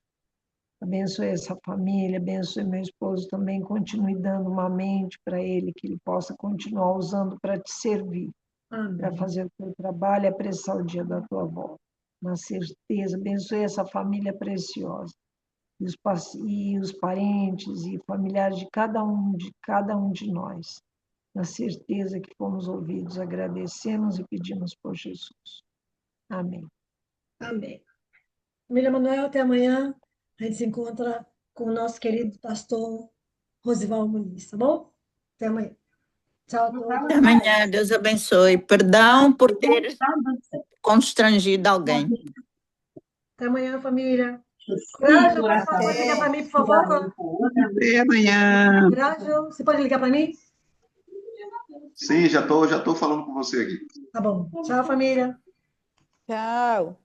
Abençoe essa família, abençoe meu esposo também, continue dando uma mente para ele, que ele possa continuar usando para te servir, para fazer o teu trabalho e apressar o dia da tua volta. Na certeza, abençoe essa família preciosa, e os parentes e familiares de cada um de nós. Na certeza que fomos ouvidos, agradecemos e pedimos por Jesus. Amém. Amém. Família Manuel, até amanhã. A gente se encontra com o nosso querido pastor Rosival Muniz, tá bom? Até amanhã. Tchau a todos. Até amanhã, Deus abençoe. Perdão por ter constrangido alguém. Até amanhã, família. Grajo, você pode ligar para mim, por favor? Até amanhã. Grajo, você pode ligar para mim? Sim, já tô falando com você aqui. Tá bom. Tchau, família. Tchau.